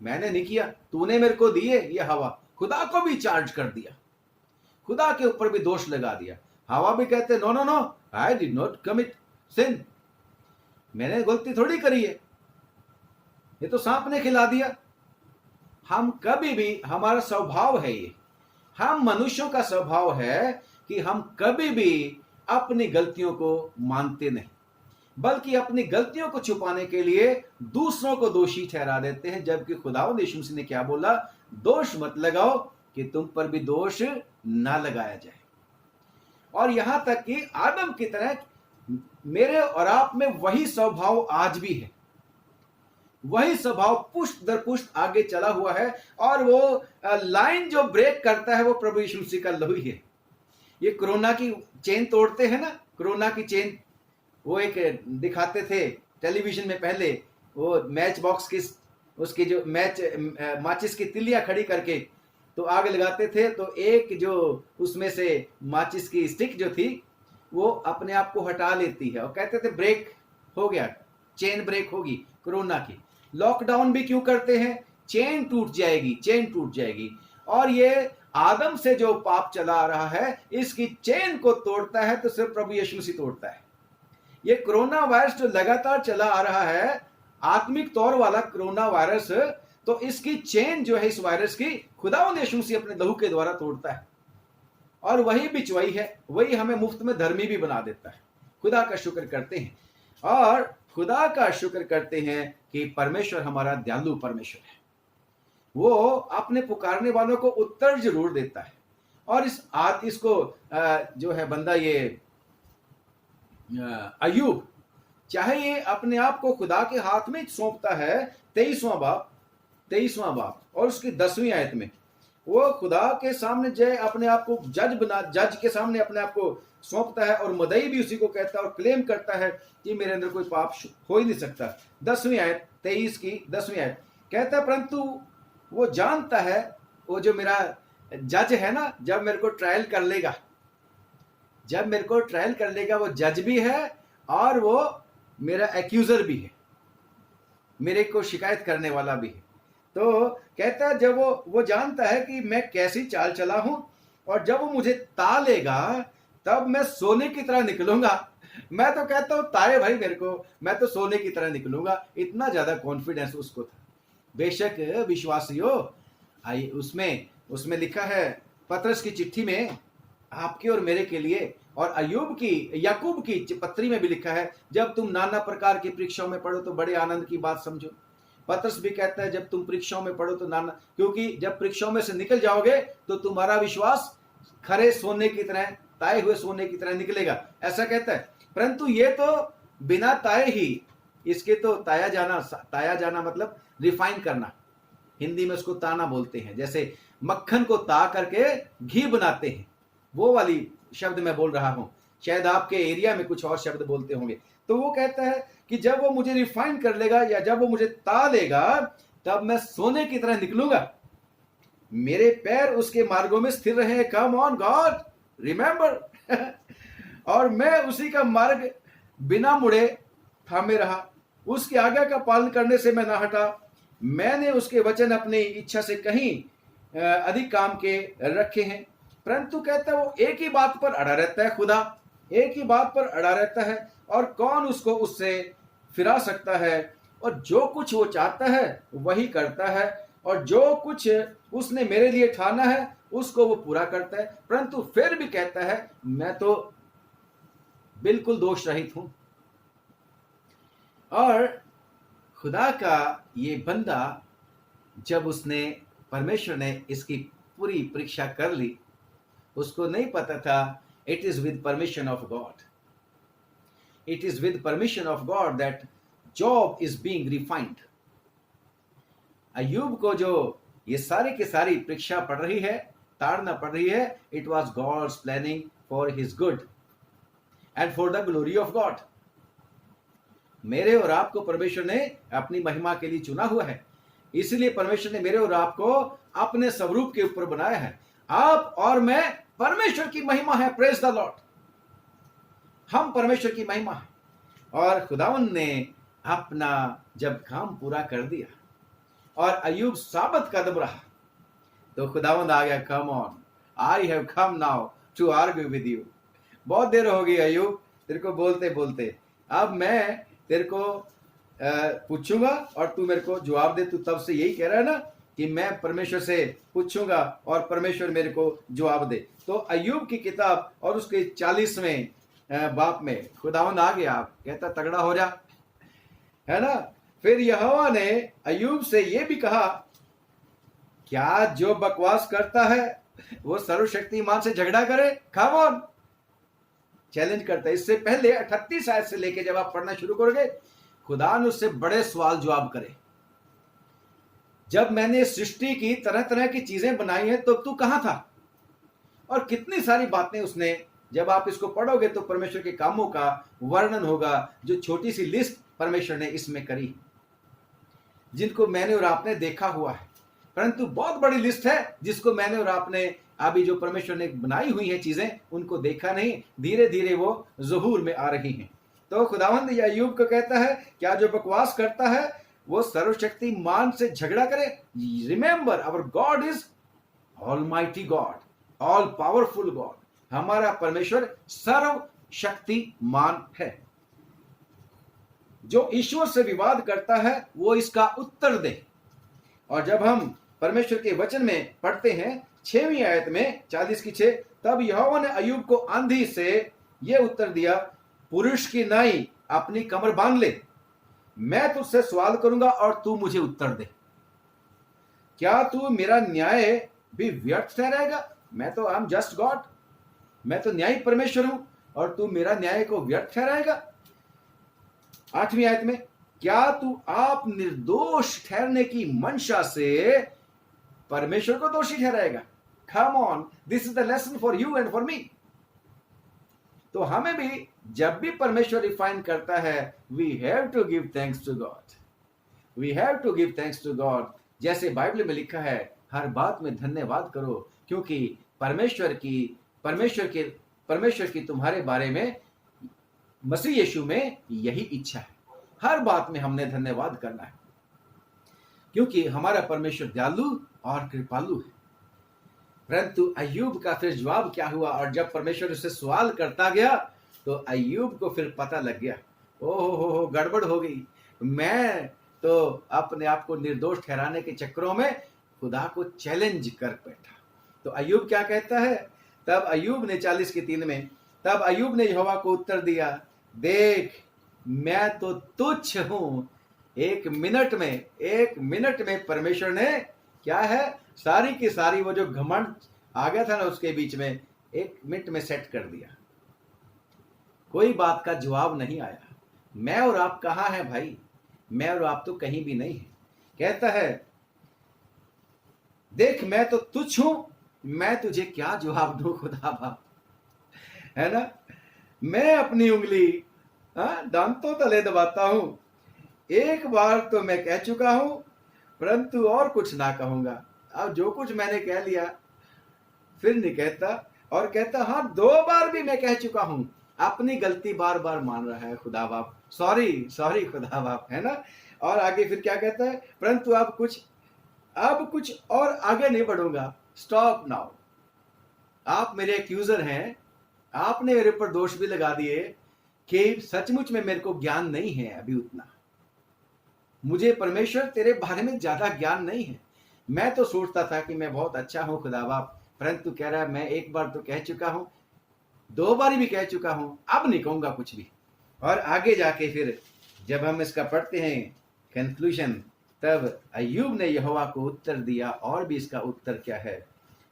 मैंने नहीं किया, तूने मेरे को दिए ये हवा। खुदा को भी चार्ज कर दिया, खुदा के ऊपर भी दोष लगा दिया। हवा भी कहते no no no, I did not commit sin, मैंने गलती थोड़ी करी है, ये तो सांप ने खिला दिया। हम कभी भी, हमारा स्वभाव है ये, हम मनुष्यों का स्वभाव है कि हम कभी भी अपनी गलतियों को मानते नहीं, बल्कि अपनी गलतियों को छुपाने के लिए दूसरों को दोषी ठहरा देते हैं। जबकि खुदावंद यीशु मसीह ने क्या बोला? दोष मत लगाओ कि तुम पर भी दोष ना लगाया जाए। और यहां तक कि आदम की तरह मेरे और आप में वही स्वभाव आज भी है, वही स्वभाव पुष्ट दर पुष्ट आगे चला हुआ है। और वो लाइन जो ब्रेक करता है वो प्रभु यीशु मसीह का लहू ही है। ये कोरोना की चेन तोड़ते हैं ना, कोरोना की चेन, वो एक दिखाते थे टेलीविजन में पहले, वो मैच बॉक्स की उसकी जो माचिस की तिलियां खड़ी करके तो आग लगाते थे, तो एक जो उसमें से माचिस की स्टिक जो थी वो अपने आप को हटा लेती है, और कहते थे ब्रेक हो गया, चेन ब्रेक होगी कोरोना की। लॉकडाउन भी क्यों करते हैं? चेन टूट जाएगी, चेन टूट जाएगी। और ये आदम से जो पाप चला आ रहा है, इसकी चेन को तोड़ता है तो सिर्फ प्रभु यीशु मसीह तोड़ता है। ये कोरोना वायरस जो लगातार चला आ रहा है, आत्मिक तौर वाला कोरोना वायरस, तो इसकी चेन जो है इस वायरस की, खुदावंद यीशु मसीह अपने लहू के द्वारा तोड़ता है। और वही बिचवाई है, वही हमें मुफ्त में धर्मी भी बना देता है। खुदा का शुक्र करते हैं, और खुदा का शुक्र करते हैं कि परमेश्वर हमारा दयालु परमेश्वर है। वो अपने पुकारने वालों को उत्तर जरूर देता है। और इसको जो है बंदा ये अय्यूब, चाहे ये अपने आप को खुदा के हाथ में सौंपता है, 23वां बाप और उसकी 10वीं आयत में वो खुदा के सामने जय अपने आप को जज के सामने अपने आप को सौंपता है, और मदई भी उसी को कहता है और क्लेम करता है कि मेरे अंदर कोई पाप हो ही नहीं सकता। 10वीं आयत, 23 की 10वीं आयत कहता है, परंतु वो जानता है, वो जो मेरा जज है ना, जब मेरे को ट्रायल कर लेगा, वो जज भी है और वो मेरा एक्यूजर भी है, मेरे को शिकायत करने वाला भी है। तो कहता है जब वो जानता है कि मैं कैसी चाल चला हूं, और जब वो मुझे ता लेगा तब मैं सोने की तरह निकलूंगा। मैं तो कहता हूं ताए भाई मेरे को, मैं तो सोने की तरह निकलूंगा। इतना ज्यादा कॉन्फिडेंस उसको था। बेशक विश्वासियों, उसमें लिखा है पतरस की चिट्ठी में आपके और मेरे के लिए, और याकूब की पत्री में भी लिखा है, जब तुम नाना प्रकार की परीक्षाओं में पढ़ो तो बड़े आनंद की बात समझो। पतरस भी कहता है जब तुम परीक्षाओं में पढ़ो तो नाना, क्योंकि जब परीक्षाओं में से निकल जाओगे तो तुम्हारा विश्वास खरे सोने की तरह, ताए हुए सोने की तरह निकलेगा, ऐसा कहता है। परंतु ये तो बिना ताए ही, इसके तो ताया जाना मतलब रिफाइन करना, हिंदी में उसको ताना बोलते हैं। जैसे मक्खन को ता करके घी बनाते हैं, वो वाली शब्द मैं बोल रहा हूं। शायद आपके एरिया में कुछ और शब्द बोलते होंगे। तो वो कहता है कि जब वो मुझे रिफाइन कर लेगा, या जब वो मुझे ता लेगा, तब मैं सोने की तरह निकलूंगा, मेरे पैर उसके मार्गों में स्थिर रहे। Come on God, remember. और मैं उसी का मार्ग बिना मुड़े थामे रहा, उसकी आज्ञा का पालन करने से मैं ना हटा। मैंने उसके वचन अपनी इच्छा से कहीं अधिक काम के रखे हैं। परंतु कहता है वो एक ही बात पर अड़ा रहता है, खुदा एक ही बात पर अड़ा रहता है, और कौन उसको उससे फिरा सकता है। और जो कुछ वो चाहता है वही करता है, और जो कुछ उसने मेरे लिए ठाना है उसको वो पूरा करता है। परंतु फिर भी कहता है मैं तो बिल्कुल दोष रहित हूं। और खुदा का ये बंदा जब उसने परमेश्वर ने इसकी पूरी परीक्षा कर ली, उसको नहीं पता था it is with permission of God, it is with permission of God that Job is being refined. Ayyub को जो ये सारी की सारी परीक्षा पड़ रही है, ताड़ना पड़ रही है, it was God's planning for his good and for the glory of God. मेरे और आपको परमेश्वर ने अपनी महिमा के लिए चुना हुआ है, इसलिए परमेश्वर ने मेरे और आपको अपने स्वरूप के ऊपर बनाया है। आप और मैं परमेश्वर की महिमा है, प्रेज द लॉर्ड। हम परमेश्वर की महिमा है। और खुदावन ने अपना जब काम पूरा कर दिया और अय्यूब साबित कदम रहा, तो खुदावंद आ गया, come on, I have come now to argue with you. बहुत देर हो गई अय्यूब तेरे को बोलते बोलते, अब मैं तेरे को पूछूंगा और तू मेरे को जवाब दे। तू तब से यही कह रहा है ना कि मैं परमेश्वर से पूछूंगा और परमेश्वर मेरे को जवाब दे। तो अय्यूब की किताब और उसके 40वें बाप में खुदावंद आ गया, कहता तगड़ा हो जा, है ना। फिर यहोवा ने अय्यूब से ये भी कहा, क्या जो बकवास करता है वो सर्वशक्तिमान से झगड़ा करे? कम ऑन, चैलेंज करता है। इससे पहले 38 आयत से लेके जब आप पढ़ना शुरू करोगे, खुदा ने उससे बड़े सवाल जवाब करे। जब मैंने सृष्टि की तरह तरह की चीजें बनाई हैं तो तू कहां था? और कितनी सारी बातें उसने, जब आप इसको पढ़ोगे तो परमेश्वर के कामों का वर्णन होगा, जो छोटी सी लिस्ट परमेश्वर ने इसमें करी, जिनको मैंने और आपने देखा हुआ है। परंतु बहुत बड़ी लिस्ट है जिसको मैंने और आपने अभी जो परमेश्वर ने बनाई हुई है चीजें, उनको देखा नहीं, धीरे धीरे वो ज़हूर में आ रही हैं। तो खुदावंद या अय्यूब को कहता है, क्या जो बकवास करता है वो सर्वशक्तिमान से झगड़ा करे? Remember our God is almighty God, all powerful God. हमारा परमेश्वर सर्वशक्तिमान है। जो ईश्वर से विवाद करता है वो इसका उत्तर दे। और जब हम परमेश्वर के वचन में पढ़ते हैं 6वीं आयत में 40 की 6, तब यहोवा ने अय्यूब को आंधी से यह उत्तर दिया, पुरुष की नाई अपनी कमर बांध ले, मैं तुझसे सवाल करूंगा और तू मुझे उत्तर दे। क्या तू मेरा न्याय भी व्यर्थ ठहराएगा? मैं तो आई एम जस्ट गॉड, मैं तो न्यायी परमेश्वर हूं, और तू मेरा न्याय को व्यर्थ ठहराएगा। 8वीं आयत में, क्या तू आप निर्दोष ठहरने की मंशा से परमेश्वर को दोषी ठहराएगा? Come on, this is the lesson for you and for me. तो हमें भी जब भी परमेश्वर रिफाइन करता है, we have to give thanks to God, we have to give thanks to God. जैसे बाइबल में लिखा है, हर बात में धन्यवाद करो, क्योंकि परमेश्वर की तुम्हारे बारे में मसीह यीशु में यही इच्छा है। हर बात में हमने धन्यवाद करना है, क्योंकि हमारा परमेश्वर दयालु और कृपालु है। परंतु अय्यूब का फिर जवाब क्या हुआ? और जब परमेश्वर उससे सवाल करता गया तो अय्यूब को फिर पता लग गया, ओहो गड़बड़ हो गई, मैं तो अपने आप को निर्दोष ठहराने के चक्करों में खुदा को चैलेंज कर बैठा। तो अय्यूब क्या कहता है? तब अय्यूब ने 40 की 3 में, तब अय्यूब ने यहोवा को उत्तर दिया, देख मैं तो तुच्छ हूं। एक मिनट में परमेश्वर ने क्या है, सारी की सारी वो जो घमंड आ गया था ना उसके बीच में, 1 मिनट में सेट कर दिया। कोई बात का जवाब नहीं आया। मैं और आप कहां हैं भाई? मैं और आप तो कहीं भी नहीं है। कहता है, देख मैं तो तुच्छ हूं, मैं तुझे क्या जवाब दूं खुदा बाप, है ना। मैं अपनी उंगली दांतों तले दबाता हूं। एक बार तो मैं कह चुका हूं, परंतु और कुछ ना कहूंगा। अब जो कुछ मैंने कह लिया फिर नहीं कहता। और कहता, हाँ 2 बार भी मैं कह चुका हूं। अपनी गलती बार बार मान रहा है खुदा बाप, सॉरी खुदा बाप, है ना। और आगे फिर क्या कहता है, परंतु अब कुछ और आगे नहीं बढ़ूंगा। Stop now. आप मेरे एक्यूजर हैं, आपने मेरे ऊपर दोष भी लगा दिए कि सचमुच में मेरे को ज्ञान नहीं है अभी उतना। मुझे परमेश्वर तेरे बारे में ज्यादा ज्ञान नहीं है। मैं तो सोचता था कि मैं बहुत अच्छा हूं खुदा बाप, परंतु कह रहा है मैं 1 बार तो कह चुका हूं, 2 बार भी कह चुका हूं, अब नहीं कहूंगा कुछ भी। और आगे जाके फिर जब हम इसका पढ़ते हैं कंक्लूजन, तब अय्यूब ने यहोवा को उत्तर दिया, और भी इसका उत्तर क्या है,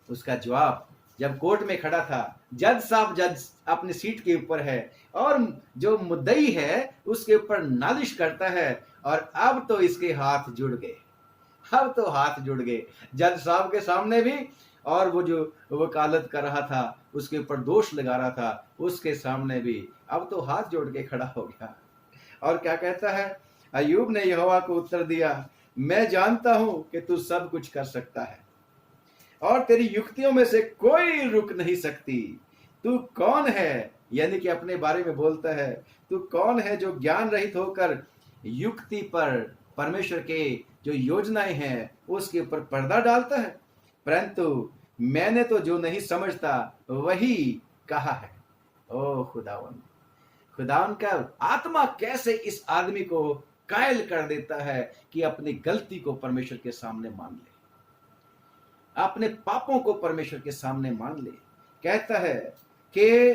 उसका जवाब, जब कोर्ट में खड़ा था, जज अपनी सीट के ऊपर है और जो मुद्दई है उसके ऊपर नालिश करता है, और अब तो इसके हाथ जुड़ गए, अब तो हाथ जुड़ गए जज साहब के सामने भी, और वो जो वकालत कर रहा था, उसके ऊपर दोष लगा रहा था, उसके सामने भी अब तो हाथ जोड़ के खड़ा हो गया। और क्या कहता है, अय्यूब ने यहोवा को उत्तर दिया, मैं जानता हूं कि तू सब कुछ कर सकता है और तेरी युक्तियों में से कोई रुक नहीं सकती। तू कौन है, यानी कि अपने बारे में बोलता है, तू कौन है जो ज्ञान रहित होकर युक्ति पर, परमेश्वर के जो योजनाएं हैं उसके ऊपर पर्दा डालता है। परंतु मैंने तो जो नहीं समझता वही कहा है। ओ खुदावन, खुदावन का आत्मा कैसे इस आदमी को कायल कर देता है कि अपनी गलती को परमेश्वर के सामने मान ले, अपने पापों को परमेश्वर के सामने मान ले। कहता है कि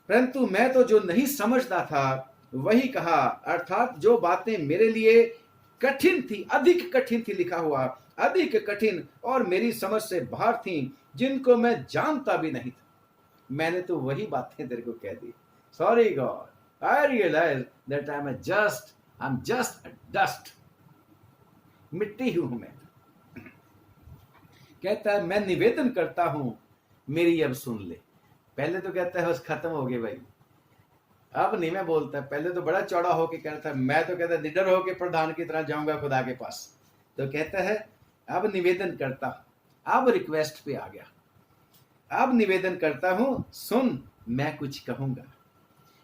परंतु मैं तो जो नहीं समझता था वही कहा, अर्थात जो बातें मेरे लिए कठिन थी, अधिक कठिन थी, लिखा हुआ अधिक कठिन और मेरी समझ से बाहर थी, जिनको मैं जानता भी नहीं था, मैंने तो वही बातें तेरे को कह दी। Sorry God, I realise that I am just dust, मिट्टी हूं मैं। कहता है मैं निवेदन करता हूं, मेरी अब सुन ले। पहले तो कहता है बस खत्म हो गए भाई, अब नहीं मैं बोलता। पहले तो बड़ा चौड़ा होके कहता है, मैं तो कहता निडर होके प्रधान की तरह जाऊंगा खुदा के पास। तो कहता है अब निवेदन करता हूं, अब रिक्वेस्ट पे आ गया, अब निवेदन करता हूं, सुन मैं कुछ कहूंगा,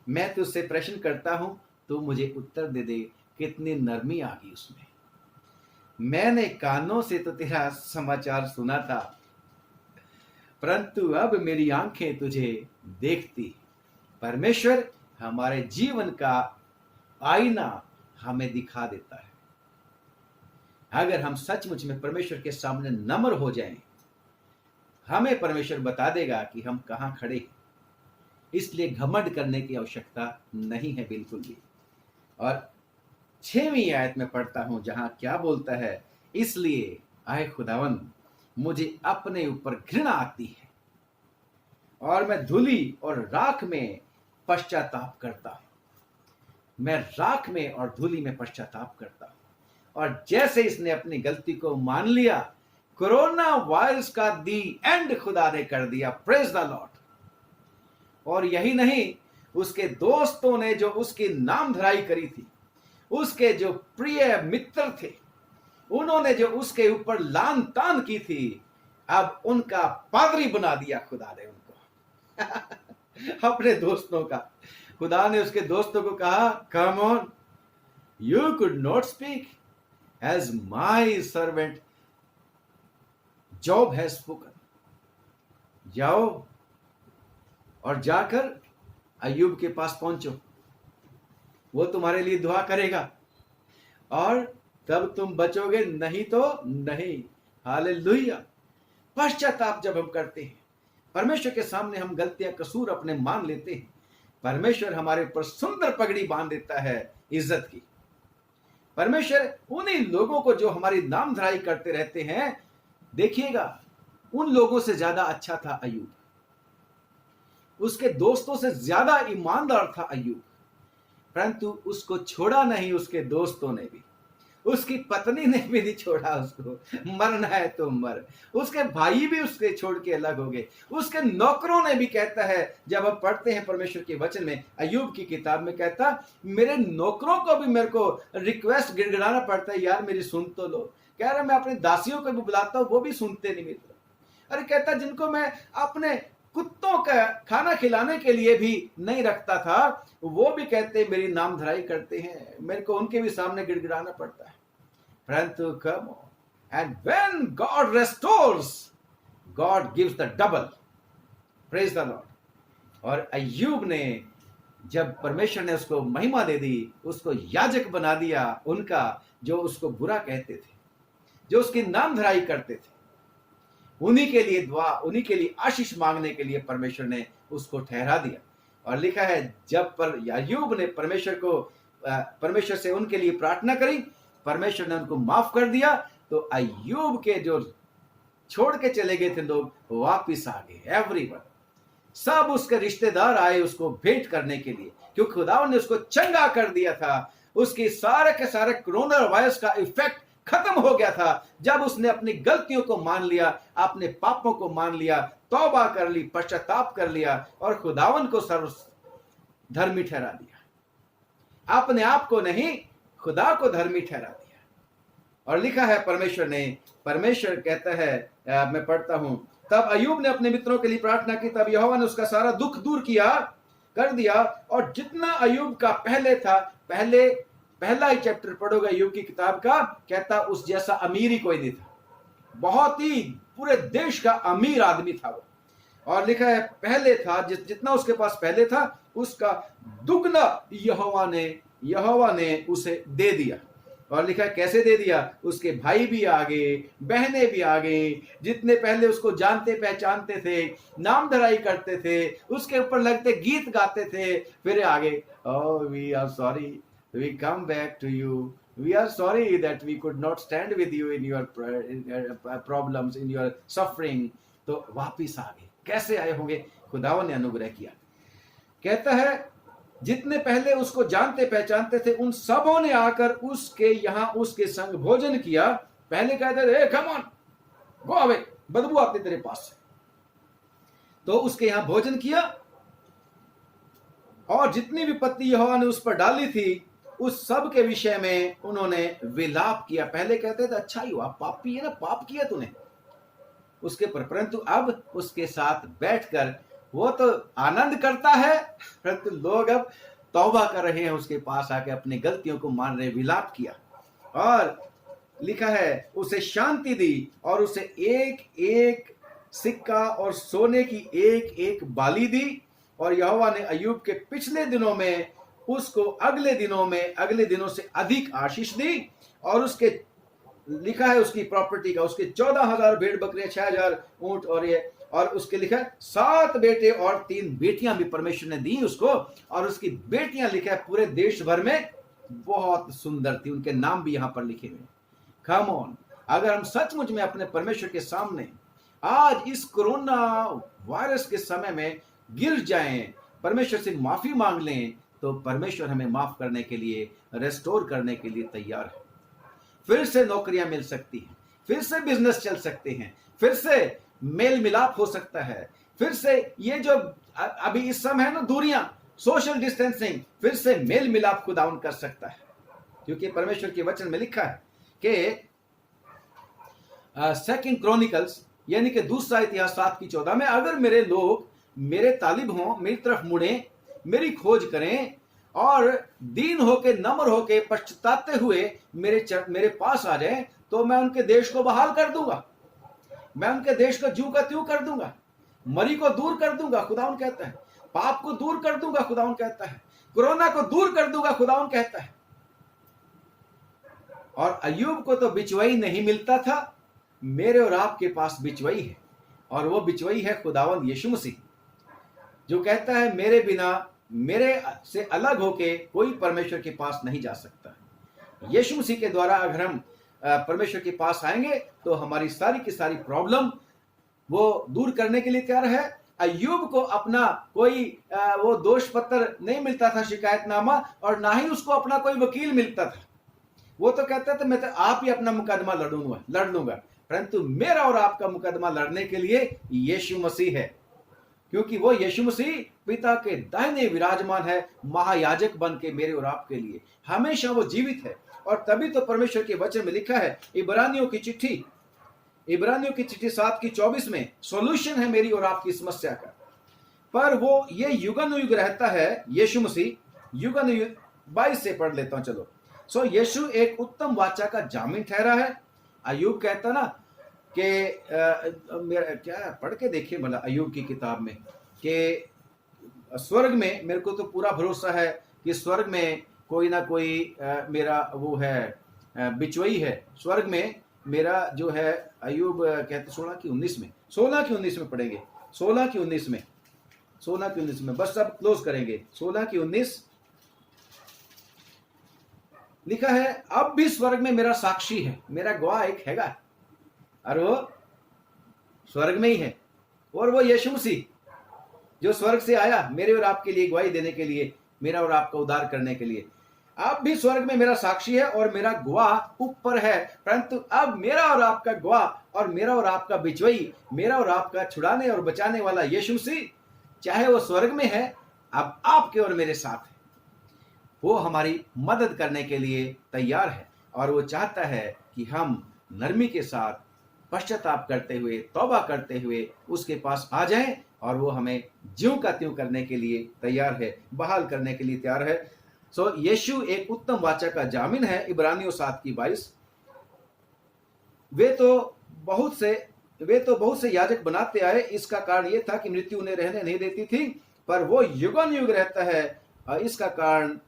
मैं तुझसे प्रश्न करता हूं, तू मुझे उत्तर दे दे। कितनी नरमी आ गई उसमें। मैंने कानों से तो तेरा समाचार सुना था, परंतु अब मेरी आंखें तुझे देखती। परमेश्वर हमारे जीवन का आईना हमें दिखा देता है। अगर हम सचमुच में परमेश्वर के सामने नम्र हो जाएं, हमें परमेश्वर बता देगा कि हम कहां खड़े हैं। इसलिए घमंड करने की आवश्यकता नहीं है बिल्कुल भी। और 6वीं आयत में पढ़ता हूं जहां क्या बोलता है, इसलिए आए खुदावन मुझे अपने ऊपर घृणा आती है और मैं धूलि और राख में पश्चाताप करता हूं। मैं राख में और धूलि में पश्चाताप करता हूं। और जैसे इसने अपनी गलती को मान लिया, कोरोना वायरस का दी एंड खुदा ने कर दिया। Praise the Lord. और यही नहीं, उसके दोस्तों ने जो उसकी नामधराई करी थी, उसके जो प्रिय मित्र थे, उन्होंने जो उसके ऊपर लान तान की थी, अब उनका पादरी बना दिया खुदा ने उनको। अपने दोस्तों का। खुदा ने उसके दोस्तों को कहा, come on, you could not speak as my servant Job has spoken. जाओ और जाकर अय्यूब के पास पहुंचो, वो तुम्हारे लिए दुआ करेगा और तब तुम बचोगे, नहीं तो नहीं। हालेलुया। पश्चाताप जब हम करते हैं, परमेश्वर के सामने हम गलतियां कसूर अपने मान लेते हैं, परमेश्वर हमारे ऊपर सुंदर पगड़ी बांध देता है इज्जत की। परमेश्वर उन्हीं लोगों को जो हमारी नामधराई करते रहते हैं, देखिएगा उन लोगों से ज्यादा अच्छा था अय्यूब, उसके दोस्तों से ज्यादा ईमानदार था अय्यूब, परंतु उसको छोड़ा नहीं उसके दोस्तों ने भी, उसकी पत्नी ने भी नहीं छोड़ा उसको। मरना है तो मर। उसके भाई भी उसके छोड़ के अलग हो गए, उसके नौकरों ने भी। कहता है जब हम पढ़ते हैं परमेश्वर के वचन में, अय्यूब की किताब में, कहता मेरे नौकरों को भी मेरे को रिक्वेस्ट गिड़गिड़ाना पड़ता है, यार मेरी सुन तो लो। कह रहा मैं अपने दासियों को भी बुलाता हूं, वो भी सुनते नहीं मित्र। अरे कहता जिनको मैं अपने कुत्तों का खाना खिलाने के लिए भी नहीं रखता था, वो भी कहते मेरी नामधराई करते हैं, मेरे को उनके भी सामने गिड़गिड़ाना पड़ता है। परंतु come on, and when God restores, God gives the double. Praise the Lord. और अय्यूब ने, जब परमेश्वर ने उसको महिमा दे दी, उसको याजक बना दिया उनका, जो उसको बुरा कहते थे, जो उसकी नामधराई करते थे, उन्हीं के लिए दुआ, उन्हीं के लिए आशीष मांगने के लिए परमेश्वर ने उसको ठहरा दिया। और लिखा है जब पर अय्यूब ने परमेश्वर से उनके लिए प्रार्थना करी, परमेश्वर ने उनको माफ कर दिया, तो अय्यूब के जो छोड़ के चले गए थे लोग वापिस आ गए। एवरीवन, सब उसके रिश्तेदार आए उसको भेंट करने के लिए, क्योंकि खुदा ने उसको चंगा कर दिया था। उसकी सारे के सारे कोरोना वायरस का इफेक्ट खत्म हो गया था जब उसने अपनी गलतियों को मान लिया, अपने पापों को मान लिया, तौबा कर ली, पश्चाताप कर लिया और खुदावन को सर्व धर्मी ठहरा दिया। अपने आप को नहीं, खुदा को धर्मी ठहरा दिया। और लिखा है परमेश्वर कहता है, मैं पढ़ता हूं, तब अय्यूब ने अपने मित्रों के लिए प्रार्थना की, तब यहोवा ने उसका सारा दुख दूर कर दिया। और जितना अय्यूब का पहले था, पहला ही चैप्टर पढ़ोगे अय्यूब की किताब का, कहता उस जैसा अमीर ही कोई नहीं था। बहुत ही पूरे देश का अमीर आदमी था वो। और लिखा है पहले था, जितना उसके पास पहले था उसका दुगना यहोवा ने उसे दे दिया। और लिखा है कैसे दे दिया, उसके भाई भी आ गए, बहनें भी आ गई, जितने पहले उसको जानते पहचानते थे, नाम धराई करते थे, उसके ऊपर लगते गीत गाते थे, फिर आगे, oh we are sorry, we come back to you, we are sorry that we could not stand with you in your problems, in your suffering. तो वापिस आ गए। कैसे आए होंगे, खुदावन ने अनुग्रह किया। कहता है जितने पहले उसको जानते पहचानते थे उन सबों ने आकर उसके यहां उसके संग भोजन किया। पहले कहते थे कम ऑन गो अवे, बदबू आती तेरे पास से, तो उसके यहां भोजन किया। और जितनी विपत्ति यहोवा ने उस पर डाली थी उस सब के विषय में उन्होंने विलाप किया। पहले कहते थे अच्छा ही हुआ, पापी है ना, पाप किया तूने उसके पर, परंतु अब उसके साथ बैठकर वो तो आनंद करता है, परंतु लोग अब तौबा कर रहे हैं, उसके पास आके अपनी गलतियों को मान रहे, विलाप किया। और लिखा है उसे शांति दी और उसे एक एक सिक्का और सोने की एक एक बाली दी। और यहोवा ने अय्यूब के पिछले दिनों में उसको अगले दिनों से अधिक आशीष दी। और उसके लिखा है उसकी प्रॉपर्टी का, उसके 14,000 भेड़ बकरियां, 6,000 ऊंट, और उसके लिखा है 7 बेटे और 3 बेटियां भी परमेश्वर ने दी उसको। और उसकी बेटियां लिखा है पूरे देश भर में बहुत सुंदर थी, उनके नाम भी यहां पर लिखे हुए। कम ऑन, अगर हम सचमुच में अपने परमेश्वर के सामने आज इस कोरोना वायरस के समय में गिर जाएं, परमेश्वर से माफी मांग लें, तो परमेश्वर हमें माफ करने के लिए, रेस्टोर करने के लिए तैयार है। फिर से नौकरियां मिल सकती हैं, फिर से बिजनेस चल सकते हैं, फिर से मेल मिलाप हो सकता है, फिर से ये जो अभी इस समय है ना दूरियां, सोशल डिस्टेंसिंग, फिर से मेल मिलाप खुदावन कर सकता है। क्योंकि परमेश्वर के वचन में लिखा है कि 2 क्रॉनिकल्स यानी कि दूसरा इतिहास 7:14 में, अगर मेरे लोग मेरे तालिब हों, मेरी तरफ मुड़े, मेरी खोज करें और दीन होके, नम्र होके, पश्चातापते हुए मेरे पास आ जाए, तो मैं उनके देश को बहाल कर दूंगा, मैं उनके देश को ज्यों का त्यों कर दूंगा, मरी को दूर कर दूंगा, खुदावन कहता है, पाप को दूर कर दूंगा, खुदावन कहता है, कोरोना को दूर कर दूंगा, खुदावन कहता है। और अय्यूब को तो बिचवई नहीं मिलता था, मेरे और आपके पास बिचवई है, और वो बिचवई है खुदावन यीशु मसीह, जो कहता है मेरे बिना, मेरे से अलग होके कोई परमेश्वर के पास नहीं जा सकता। यीशु मसीह के द्वारा अगर हम परमेश्वर के पास आएंगे तो हमारी सारी की सारी प्रॉब्लम वो दूर करने के लिए तैयार है। अय्यूब को अपना कोई वो दोष पत्र नहीं मिलता था, शिकायतनामा, और ना ही उसको अपना कोई वकील मिलता था। वो तो कहता था मैं तो आप ही अपना मुकदमा लड़ लूंगा, परंतु मेरा और आपका मुकदमा लड़ने के लिए यीशु मसीह है, क्योंकि वो यीशु मसीह पिता के दाहिने विराजमान है, महायाजक बन के मेरे और आपके लिए हमेशा वो जीवित है। और तभी तो परमेश्वर के वचन में लिखा है इब्रानियों की चिट्ठी 7:24 में सॉल्यूशन है मेरी और आपकी समस्या का। पर वो ये युगानुयुग रहता है, यीशु मसीह युगानुयुग। 22 से पढ़ लेता हूं, चलो। सो यीशु एक उत्तम वाचा का जामीन ठहरा है। अय्यूब कहता ना कि मेरा क्या पढ़ के देखिए भला अय्यूब की किताब में, कि स्वर्ग में मेरे को तो पूरा भरोसा है कि स्वर्ग में कोई ना कोई मेरा वो है, बिचवई है स्वर्ग में मेरा जो है। अय्यूब कहते 16 की 19 में पढ़ेंगे, 16 की 19 में बस अब क्लोज करेंगे। 16 की 19 लिखा है अब भी स्वर्ग में मेरा साक्षी है, मेरा गवाह एक हैगा, और वो स्वर्ग में ही है, और वो यीशु मसीह जो स्वर्ग से आया मेरे और आपके लिए गवाही देने के लिए, मेरा और आपका उद्धार करने के लिए। अब भी स्वर्ग में मेरा साक्षी है और मेरा गवाह ऊपर है, परंतु अब मेरा और आपका गवाह और मेरा और आपका बिचवई, मेरा और आपका छुड़ाने और बचाने वाला यीशु मसीह, चाहे वो स्वर्ग में है, अब आपके और मेरे साथ है। वो हमारी मदद करने के लिए तैयार है और वो चाहता है कि हम नरमी के साथ पश्चाताप करते हुए, तौबा करते हुए उसके पास आ जाएं, और वो हमें ज्यों का त्यों करने के लिए तैयार है, बहाल करने के लिए तैयार है। यीशु एक उत्तम वाचा का जामिन है। इब्रानियों 7:22। वे तो बहुत से याजक बनाते आए, इसका कारण यह था कि मृत्यु उन्हें रहने नहीं देती थी, पर वो युगानुयुग रहता है, और इसका कारण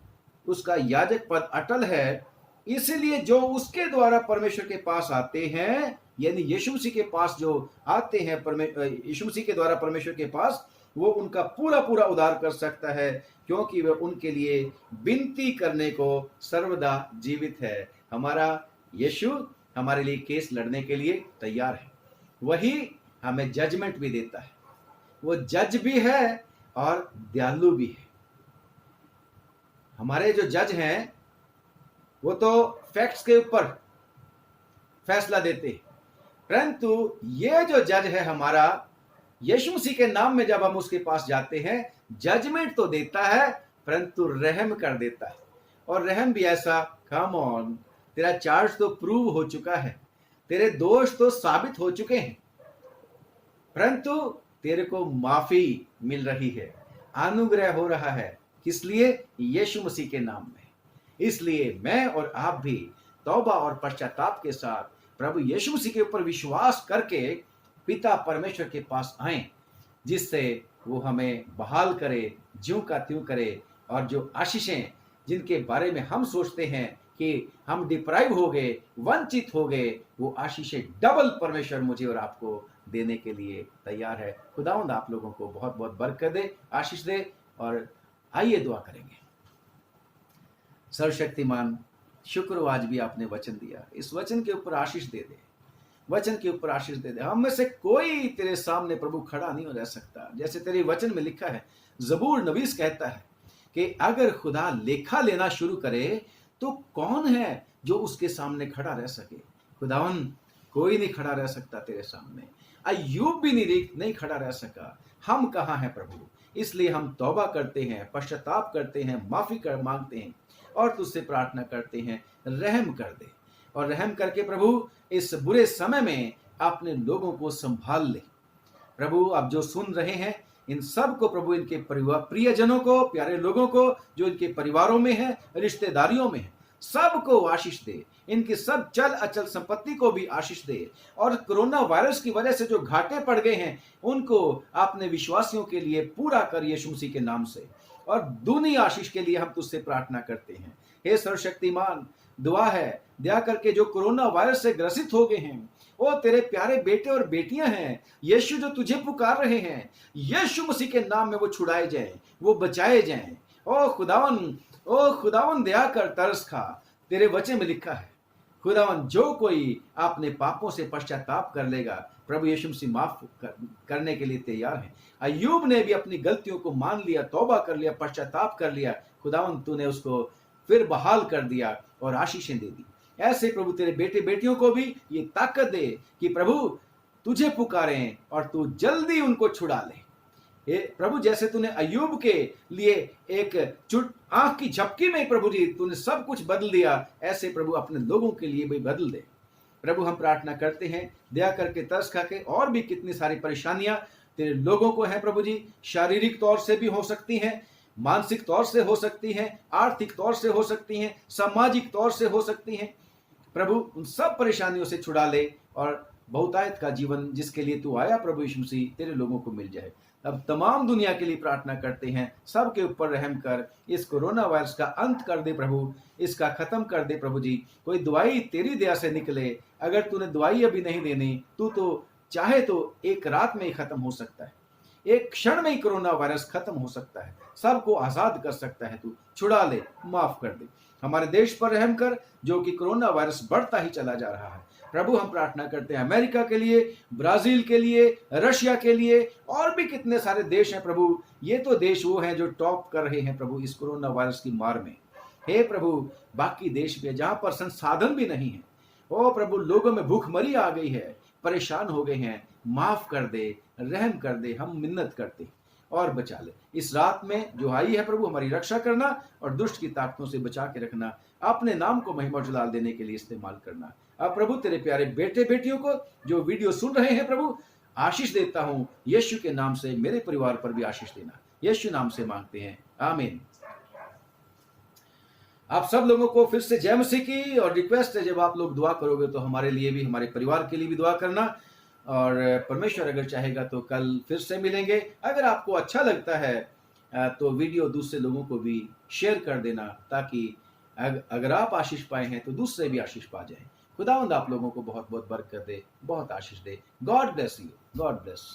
उसका याजक पद अटल है। इसलिए जो उसके द्वारा परमेश्वर के पास आते हैं, यानी यीशु मसीह के पास जो आते हैं, यीशु मसीह के द्वारा परमेश्वर के पास, वो उनका पूरा पूरा उद्धार कर सकता है, क्योंकि वह उनके लिए विनती करने को सर्वदा जीवित है। हमारा यीशु हमारे लिए केस लड़ने के लिए तैयार है। वही हमें जजमेंट भी देता है। वो जज भी है और दयालु भी है। हमारे जो जज हैं वो तो फैक्ट्स के ऊपर फैसला देते हैं, परंतु ये जो जज है हमारा, यीशु मसीह के नाम में जब हम उसके पास जाते हैं, जजमेंट तो देता है परंतु रहम कर देता है। और रहम भी ऐसा, कम ऑन, तेरा चार्ज तो प्रूव हो चुका है, तेरे दोष तो साबित हो चुके हैं, परंतु तेरे को माफी मिल रही है, अनुग्रह हो रहा है। किस लिए? यीशु मसीह के नाम में। इसलिए मैं और आप भी तौबा और पश्चाताप के साथ प्रभु यीशु मसीह के ऊपर विश्वास करके पिता परमेश्वर के पास आए, जिससे वो हमें बहाल करे, ज्यों का त्यों करे, और जो आशीषें जिनके बारे में हम सोचते हैं कि हम डिप्राइव हो गए, वंचित हो गए, वो आशीषें डबल परमेश्वर मुझे और आपको देने के लिए तैयार है। खुदावंद आप लोगों को बहुत बहुत बरकत दे, आशीष दे। और आइए दुआ करेंगे। सर्वशक्तिमान, शुक्र आज भी आपने वचन दिया, इस वचन के ऊपर आशीष दे दे, वचन के ऊपर आशीष दे दे। हम में से कोई तेरे सामने प्रभु खड़ा नहीं हो रह सकता। जैसे तेरे वचन में लिखा है, जबूर नवीस कहता है कि अगर खुदा लेखा लेना शुरू करे तो कौन है जो उसके सामने खड़ा रह सके। खुदावन, कोई नहीं खड़ा रह सकता तेरे सामने। अय्यूब भी नहीं खड़ा रह सका। हम कहाँ हैं प्रभु? इसलिए हम तौबा करते हैं, पश्चाताप करते हैं, माफी कर मांगते हैं और तुझसे प्रार्थना करते हैं, रहम कर दे। और रहम करके प्रभु इस बुरे समय में अपने लोगों को संभाल ले। प्रभु अब जो सुन रहे हैं, इन सब को प्रभु, इनके परिवार, प्रियजनों को, प्यारे लोगों को जो इनके परिवारों में है, रिश्तेदारियों में है, सबको आशीष दे। इनकी सब चल अचल संपत्ति को भी आशीष दे। और कोरोना वायरस की वजह से जो घाटे पड़ गए हैं, उनको आपने विश्वासियों के लिए पूरा कर यीशु मसीह के नाम से। और दूनी आशीष के लिए हम तुझसे प्रार्थना करते हैं। हे सर्वशक्तिमान, दुआ है, दया करके जो कोरोना वायरस से ग्रसित हो गए हैं, वो तेरे प्यारे बेटे और बेटियां हैं, यीशु जो तुझे पुकार रहे हैं, यीशु मसीह के नाम में वो छुड़ाए जाएं, वो बचाए जाएं। ओ खुदावन दया कर, तरस खा। तेरे वचन में लिखा है, खुदावन, जो कोई अपने पापों से पश्चाताप कर लेगा, प्रभु यीशु मसीह माफ करने के लिए तैयार है। अय्यूब ने भी अपनी गलतियों को मान लिया, तौबा कर लिया, पश्चाताप कर लिया। खुदावन, तूने उसको फिर बहाल कर दिया और आशीषें दे दी। ऐसे प्रभु तेरे बेटे बेटियों को भी ये ताकत दे कि प्रभु तुझे पुकारें और तू जल्दी उनको छुड़ा ले। प्रभु, जैसे तूने अय्यूब के लिए एक आंख की झपकी में प्रभु जी तूने सब कुछ बदल दिया, ऐसे प्रभु अपने लोगों के लिए भी बदल दे। प्रभु, हम प्रार्थना करते हैं, दया करके, तरस खा के, और भी कितनी सारी परेशानियां तेरे लोगों को हैं प्रभु जी, शारीरिक तौर से भी हो सकती हैं, मानसिक तौर से हो सकती हैं, आर्थिक तौर से हो सकती हैं, सामाजिक तौर से हो सकती हैं। प्रभु, उन सब परेशानियों से छुड़ा ले और बहुतायत का जीवन जिसके लिए तू आया प्रभु यीशु मसीह, तेरे लोगों को मिल जाए। अब तमाम दुनिया के लिए प्रार्थना करते हैं, सबके ऊपर रहम कर, इस कोरोना वायरस का अंत कर दे प्रभु, इसका खत्म कर दे प्रभु जी। कोई दवाई तेरी दया से निकले। अगर तूने दवाई अभी नहीं देनी, तू तो चाहे तो एक रात में ही खत्म हो सकता है, एक क्षण में ही कोरोना वायरस खत्म हो सकता है। सबको आजाद कर सकता है तू, छुड़ा ले, माफ कर दे। हमारे देश पर रहम कर, जो कि कोरोना वायरस बढ़ता ही चला जा रहा है। प्रभु हम प्रार्थना करते हैं अमेरिका के लिए, ब्राजील के लिए, रशिया के लिए, और भी कितने सारे देश हैं प्रभु। ये तो देश वो हैं जो टॉप कर रहे हैं प्रभु इस कोरोना वायरस की मार में। हे प्रभु, बाकी देश भी जहां पर संसाधन भी नहीं है, ओ प्रभु, लोगों में भूखमरी आ गई है, परेशान हो गए हैं, माफ कर दे, रहम कर दे, हम मिन्नत करते और बचा ले। इस रात में जो आई है प्रभु, हमारी रक्षा करना और दुष्ट की ताकतों से बचा के रखना, अपने नाम को महिमा जलाल देने के लिए इस्तेमाल करना। अब प्रभु तेरे प्यारे बेटे बेटियों को जो वीडियो सुन रहे हैं प्रभु, आशीष देता हूं यीशु के नाम से, मेरे परिवार पर भी आशीष देना, यीशु नाम से मांगते हैं, आमीन। आप सब लोगों को फिर से जय मसीह की, और रिक्वेस्ट है जब आप लोग दुआ करोगे तो हमारे लिए भी, हमारे परिवार के लिए भी दुआ करना। और परमेश्वर अगर चाहेगा तो कल फिर से मिलेंगे। अगर आपको अच्छा लगता है तो वीडियो दूसरे लोगों को भी शेयर कर देना, ताकि अगर आप आशीष पाए हैं तो दूसरे भी आशीष पा जाए। खुदावंद आप लोगों को बहुत बहुत बरकत दे, बहुत आशीष दे। God bless you, God bless.